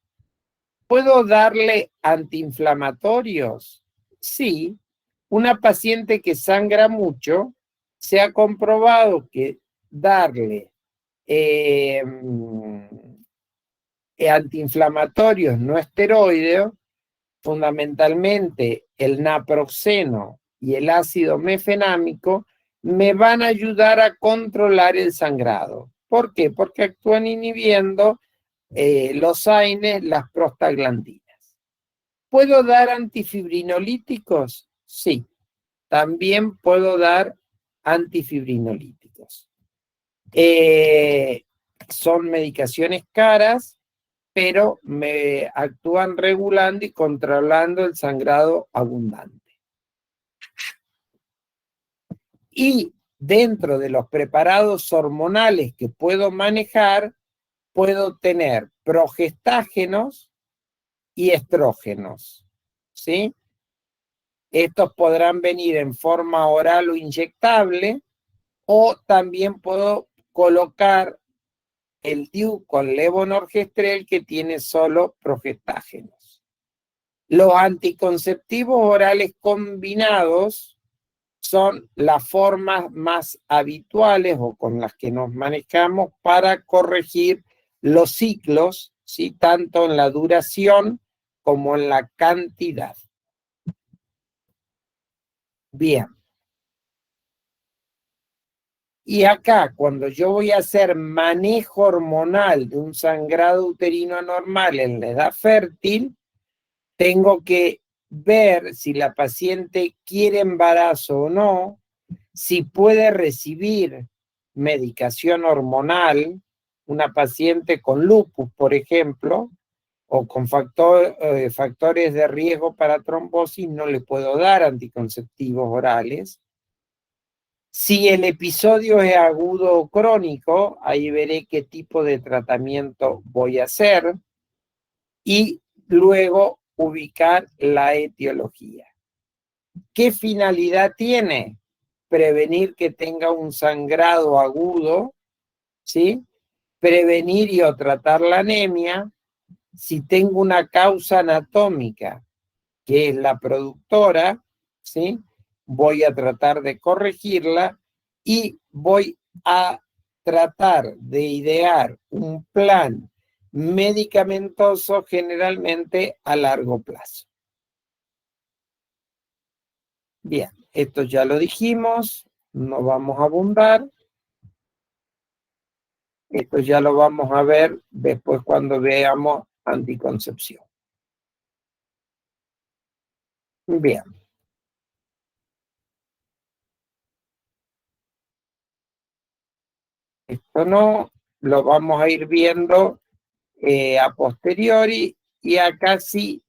¿Puedo darle antiinflamatorios? Sí. Una paciente que sangra mucho, se ha comprobado que darle antiinflamatorios no esteroideos, fundamentalmente el naproxeno y el ácido mefenámico, me van a ayudar a controlar el sangrado. ¿Por qué? Porque actúan inhibiendo los AINES, las prostaglandinas. ¿Puedo dar antifibrinolíticos? Sí, también puedo dar antifibrinolíticos. Son medicaciones caras, pero me actúan regulando y controlando el sangrado abundante. Y dentro de los preparados hormonales que puedo manejar, puedo tener progestágenos y estrógenos, ¿sí? Estos podrán venir en forma oral o inyectable, o también puedo colocar el DIU con levonorgestrel que tiene solo progestágenos. Los anticonceptivos orales combinados son las formas más habituales o con las que nos manejamos para corregir los ciclos, ¿sí? Tanto en la duración como en la cantidad. Bien. Y acá, cuando yo voy a hacer manejo hormonal de un sangrado uterino anormal en la edad fértil, tengo que ver si la paciente quiere embarazo o no, si puede recibir medicación hormonal, una paciente con lupus, por ejemplo, o con factores de riesgo para trombosis, no le puedo dar anticonceptivos orales. Si el episodio es agudo o crónico, ahí veré qué tipo de tratamiento voy a hacer y luego ubicar la etiología. ¿Qué finalidad tiene? Prevenir que tenga un sangrado agudo, ¿sí? Prevenir y o tratar la anemia. Si tengo una causa anatómica, que es la productora, ¿sí? Voy a tratar de corregirla y voy a tratar de idear un plan medicamentoso generalmente a largo plazo. Bien, esto ya lo dijimos, no vamos a abundar. Esto ya lo vamos a ver después cuando veamos anticoncepción. Bien. Esto no, lo vamos a ir viendo a posteriori, y acá sí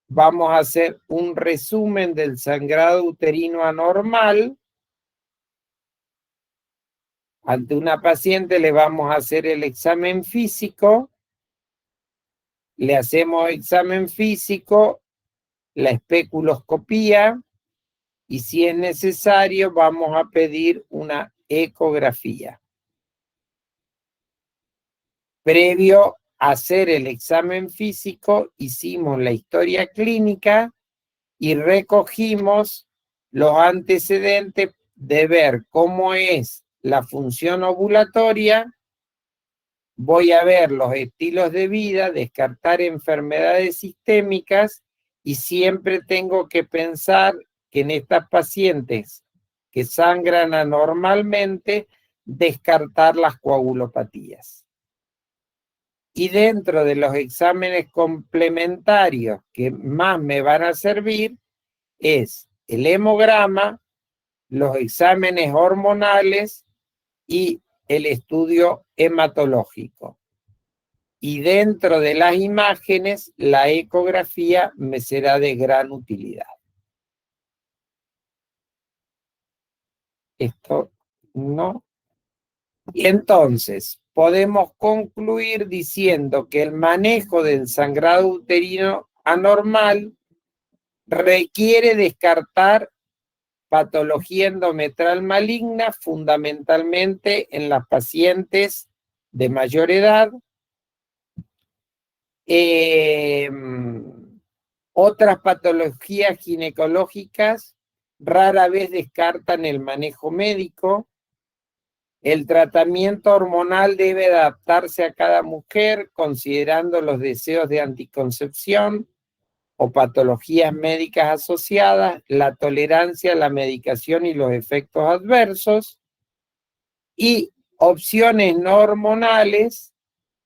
vamos a hacer un resumen del sangrado uterino anormal. Ante una paciente le vamos a hacer el examen físico, le hacemos examen físico, la especuloscopía, y si es necesario vamos a pedir una ecografía. Previo a hacer el examen físico, hicimos la historia clínica y recogimos los antecedentes de ver cómo es la función ovulatoria. Voy a ver los estilos de vida, descartar enfermedades sistémicas y siempre tengo que pensar que en estas pacientes que sangran anormalmente, descartar las coagulopatías. Y dentro de los exámenes complementarios que más me van a servir es el hemograma, los exámenes hormonales y el estudio hematológico. Y dentro de las imágenes, la ecografía me será de gran utilidad. Esto no. Y entonces, podemos concluir diciendo que el manejo del sangrado uterino anormal requiere descartar patología endometrial maligna, fundamentalmente en las pacientes de mayor edad. Otras patologías ginecológicas rara vez descartan el manejo médico. El tratamiento hormonal debe adaptarse a cada mujer, considerando los deseos de anticoncepción o patologías médicas asociadas, la tolerancia a la medicación y los efectos adversos, y opciones no hormonales,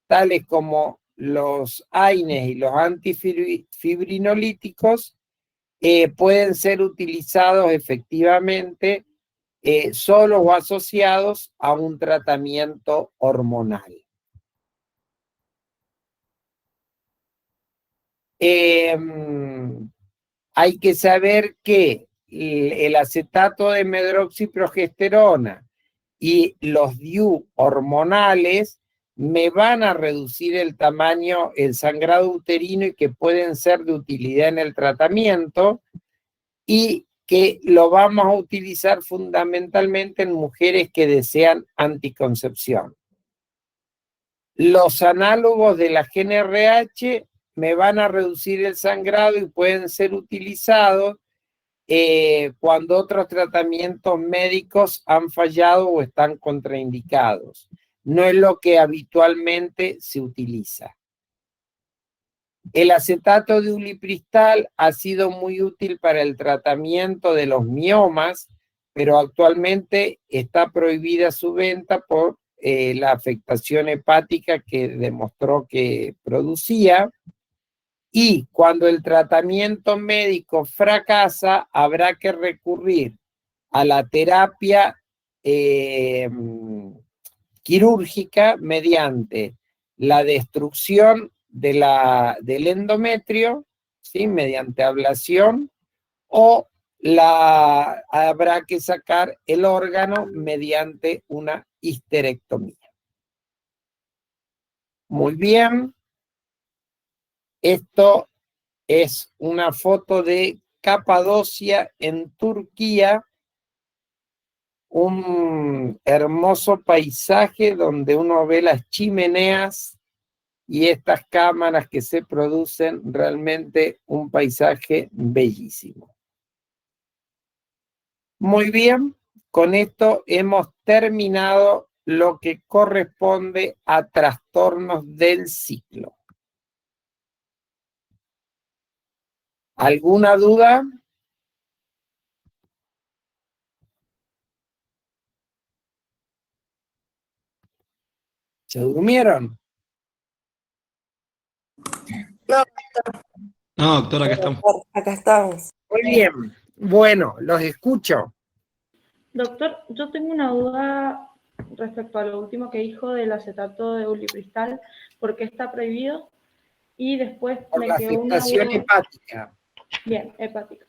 tales como los AINES y los antifibrinolíticos, pueden ser utilizados efectivamente solos o asociados a un tratamiento hormonal. Hay que saber que el acetato de medroxiprogesterona y los DIU hormonales me van a reducir el tamaño, el sangrado uterino, y que pueden ser de utilidad en el tratamiento, y que lo vamos a utilizar fundamentalmente en mujeres que desean anticoncepción. Los análogos de la GnRH me van a reducir el sangrado y pueden ser utilizados cuando otros tratamientos médicos han fallado o están contraindicados. No es lo que habitualmente se utiliza. El acetato de ulipristal ha sido muy útil para el tratamiento de los miomas, pero actualmente está prohibida su venta por la afectación hepática que demostró que producía. Y cuando el tratamiento médico fracasa, habrá que recurrir a la terapia quirúrgica mediante la destrucción del endometrio, ¿sí? Mediante ablación, o habrá que sacar el órgano mediante una histerectomía. Muy bien. Esto es una foto de Capadocia en Turquía, un hermoso paisaje donde uno ve las chimeneas y estas cámaras que se producen, realmente un paisaje bellísimo. Muy bien, con esto hemos terminado lo que corresponde a trastornos del ciclo. ¿Alguna duda? ¿Se durmieron? No, doctora, acá estamos. Acá estamos. Muy bien. Bueno, los escucho. Doctor, yo tengo una duda respecto a lo último que dijo del acetato de ulipristal, ¿por qué está prohibido? Y después Por me la quedó una afectación duda. hepática. Bien, hepática.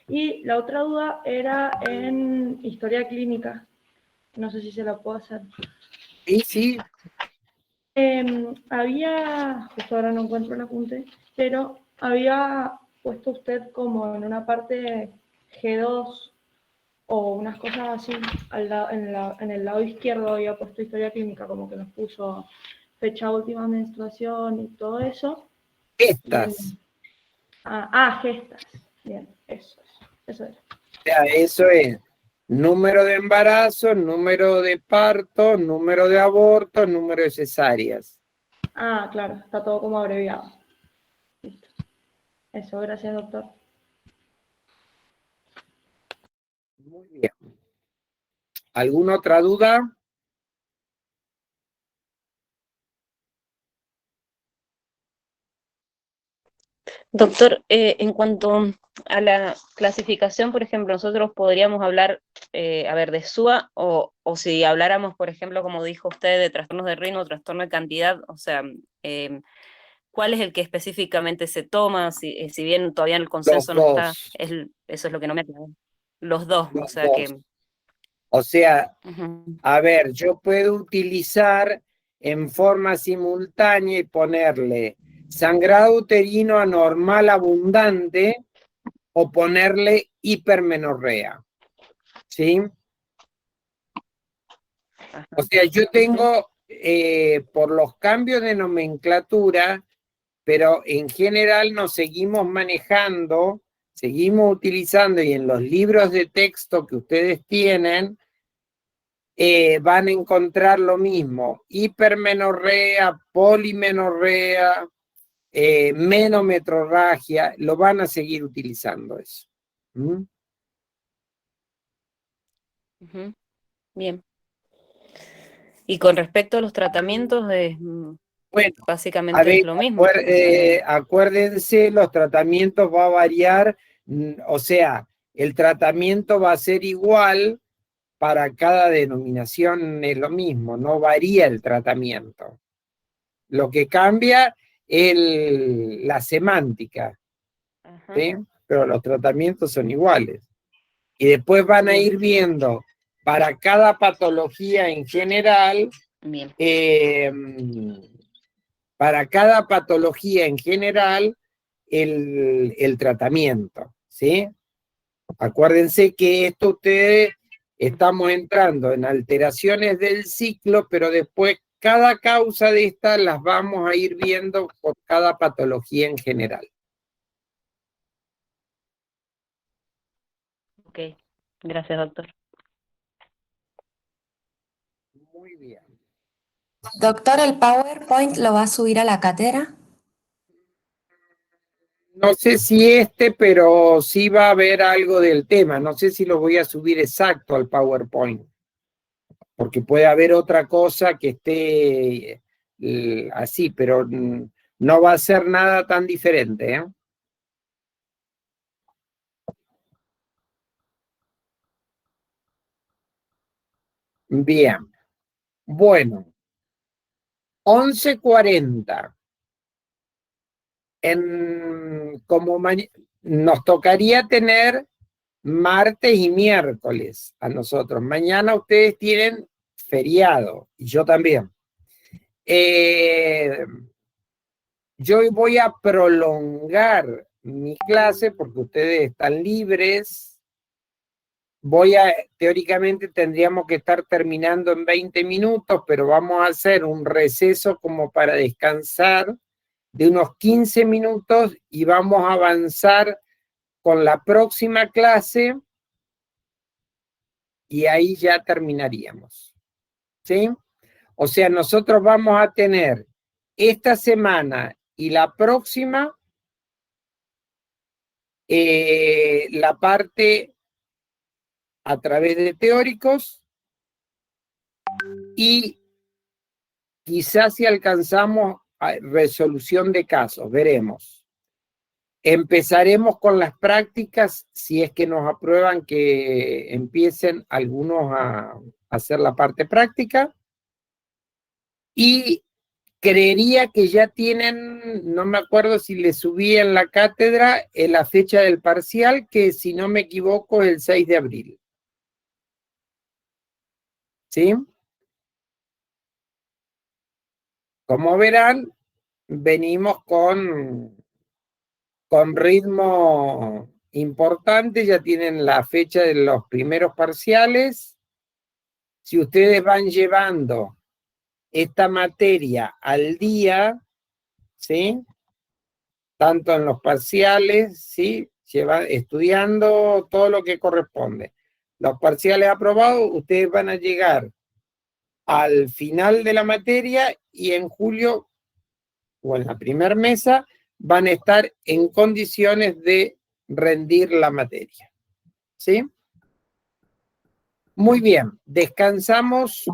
Y la otra duda era en historia clínica. No sé si se la puedo hacer. Sí. Justo ahora no encuentro el apunte, pero había puesto usted como en una parte G2 o unas cosas así. En el lado izquierdo había puesto historia clínica, como que nos puso fecha última menstruación y todo eso. Estas. Gestas. Bien, eso es. O sea, eso es número de embarazos, número de partos, número de abortos, número de cesáreas. Claro, está todo como abreviado. Listo. Eso, gracias, doctor. Muy bien. ¿Alguna otra duda? Doctor, en cuanto a la clasificación, por ejemplo, nosotros podríamos hablar, a ver, de SUA o si habláramos, por ejemplo, como dijo usted, de trastornos de ritmo, trastorno de cantidad, o sea, ¿cuál es el que específicamente se toma? Si bien todavía el Los consenso no está, dos. eso es lo que no me aclaró. Los dos, o Los sea dos. que... O sea, Ujú. a ver, yo puedo utilizar en forma simultánea y ponerle sangrado uterino anormal abundante o ponerle hipermenorrea. ¿Sí? Ajá. O sea, yo tengo, por los cambios de nomenclatura, pero en general nos seguimos manejando, seguimos utilizando y en los libros de texto que ustedes tienen, van a encontrar lo mismo: hipermenorrea, polimenorrea, menometrorragia, lo van a seguir utilizando eso. ¿Mm? Ujú. Bien. Y con respecto a los tratamientos, Bueno, a básicamente es ver, lo mismo. acuérdense, los tratamientos va a variar, o sea, el tratamiento va a ser igual para cada denominación, es lo mismo, no varía el tratamiento. Lo que cambia es la semántica, Ajá. ¿sí? Pero los tratamientos son iguales. Y después van a ir viendo para cada patología en general, Bien. para cada patología en general, el tratamiento, ¿sí? Acuérdense que esto ustedes estamos entrando en alteraciones del ciclo, pero después cada causa de estas las vamos a ir viendo por cada patología en general. Ok, gracias, doctor. Muy bien. Doctor, ¿el PowerPoint lo va a subir a la cátedra? No sé si pero sí va a haber algo del tema. No sé si lo voy a subir exacto al PowerPoint, porque puede haber otra cosa que esté así, pero no va a ser nada tan diferente, ¿eh? Bien, bueno, 11:40. Nos tocaría tener martes y miércoles a nosotros. Mañana ustedes tienen feriado y yo también. Yo voy a prolongar mi clase porque ustedes están libres. Teóricamente tendríamos que estar terminando en 20 minutos, pero vamos a hacer un receso como para descansar de unos 15 minutos y vamos a avanzar con la próxima clase y ahí ya terminaríamos. ¿Sí? O sea, nosotros vamos a tener esta semana y la próxima la parte a través de teóricos y quizás si alcanzamos resolución de casos, veremos. Empezaremos con las prácticas si es que nos aprueban que empiecen algunos a hacer la parte práctica y creería que ya tienen, no me acuerdo si le subí en la cátedra, la fecha del parcial, que si no me equivoco es el 6 de abril. ¿Sí? Como verán, venimos con ritmo importante, ya tienen la fecha de los primeros parciales. Si ustedes van llevando esta materia al día, ¿sí? Tanto en los parciales, ¿sí? Estudiando todo lo que corresponde. Los parciales aprobados, ustedes van a llegar al final de la materia y en julio, o en la primera mesa, van a estar en condiciones de rendir la materia. ¿Sí? Muy bien, descansamos.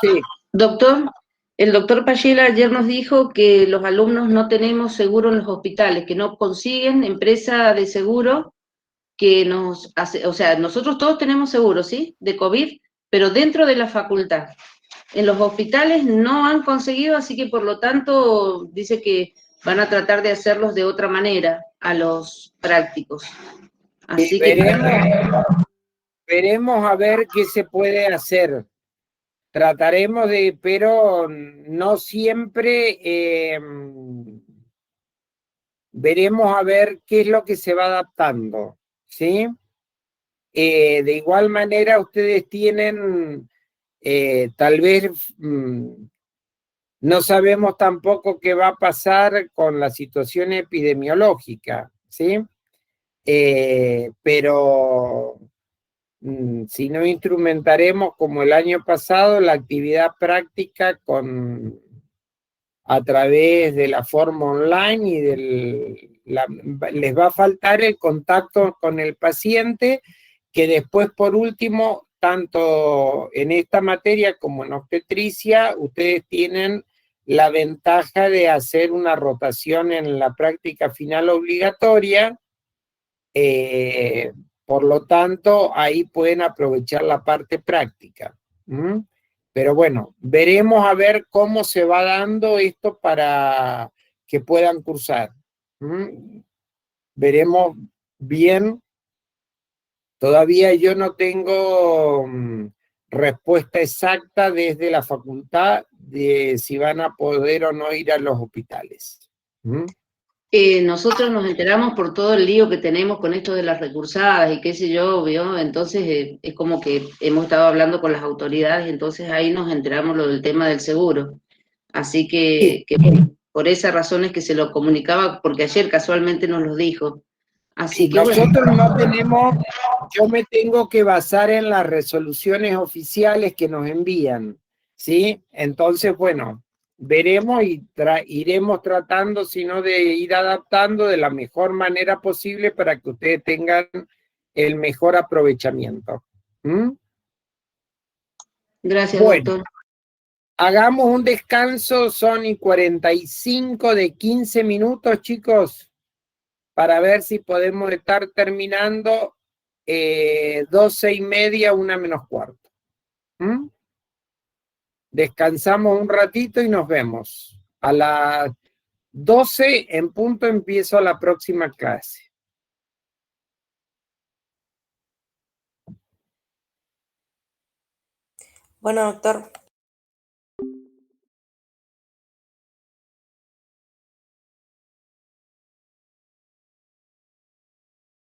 Sí. Doctor, el doctor Payela ayer nos dijo que los alumnos no tenemos seguro en los hospitales, que no consiguen empresa de seguro que nos hace, o sea, nosotros todos tenemos seguro, ¿sí? De COVID, pero dentro de la facultad. En los hospitales no han conseguido, así que por lo tanto dice que van a tratar de hacerlos de otra manera a los prácticos. Así que veremos a ver qué se puede hacer. Trataremos de, pero no siempre, veremos a ver qué es lo que se va adaptando, ¿sí? De igual manera, ustedes tienen, tal vez, no sabemos tampoco qué va a pasar con la situación epidemiológica, ¿sí? Pero si no instrumentaremos como el año pasado la actividad práctica a través de la forma online y les va a faltar el contacto con el paciente, que después por último, tanto en esta materia como en obstetricia, ustedes tienen la ventaja de hacer una rotación en la práctica final obligatoria. Por lo tanto, ahí pueden aprovechar la parte práctica. Pero bueno, veremos a ver cómo se va dando esto para que puedan cursar. Veremos bien. Todavía yo no tengo respuesta exacta desde la facultad de si van a poder o no ir a los hospitales. nosotros nos enteramos por todo el lío que tenemos con esto de las recursadas y qué sé yo, ¿vio? Entonces es como que hemos estado hablando con las autoridades, entonces ahí nos enteramos lo del tema del seguro. Así que por esa razón es que se lo comunicaba, porque ayer casualmente nos lo dijo. Así que nosotros bueno. no tenemos, yo me tengo que basar en las resoluciones oficiales que nos envían, ¿sí? Entonces, bueno, veremos y iremos tratando, sino de ir adaptando de la mejor manera posible para que ustedes tengan el mejor aprovechamiento. Gracias, bueno, doctor. Hagamos un descanso, son y 45 de 15 minutos, chicos, para ver si podemos estar terminando 12:30, 1:45. Descansamos un ratito y nos vemos. A las 12 en punto empiezo la próxima clase. Bueno, doctor.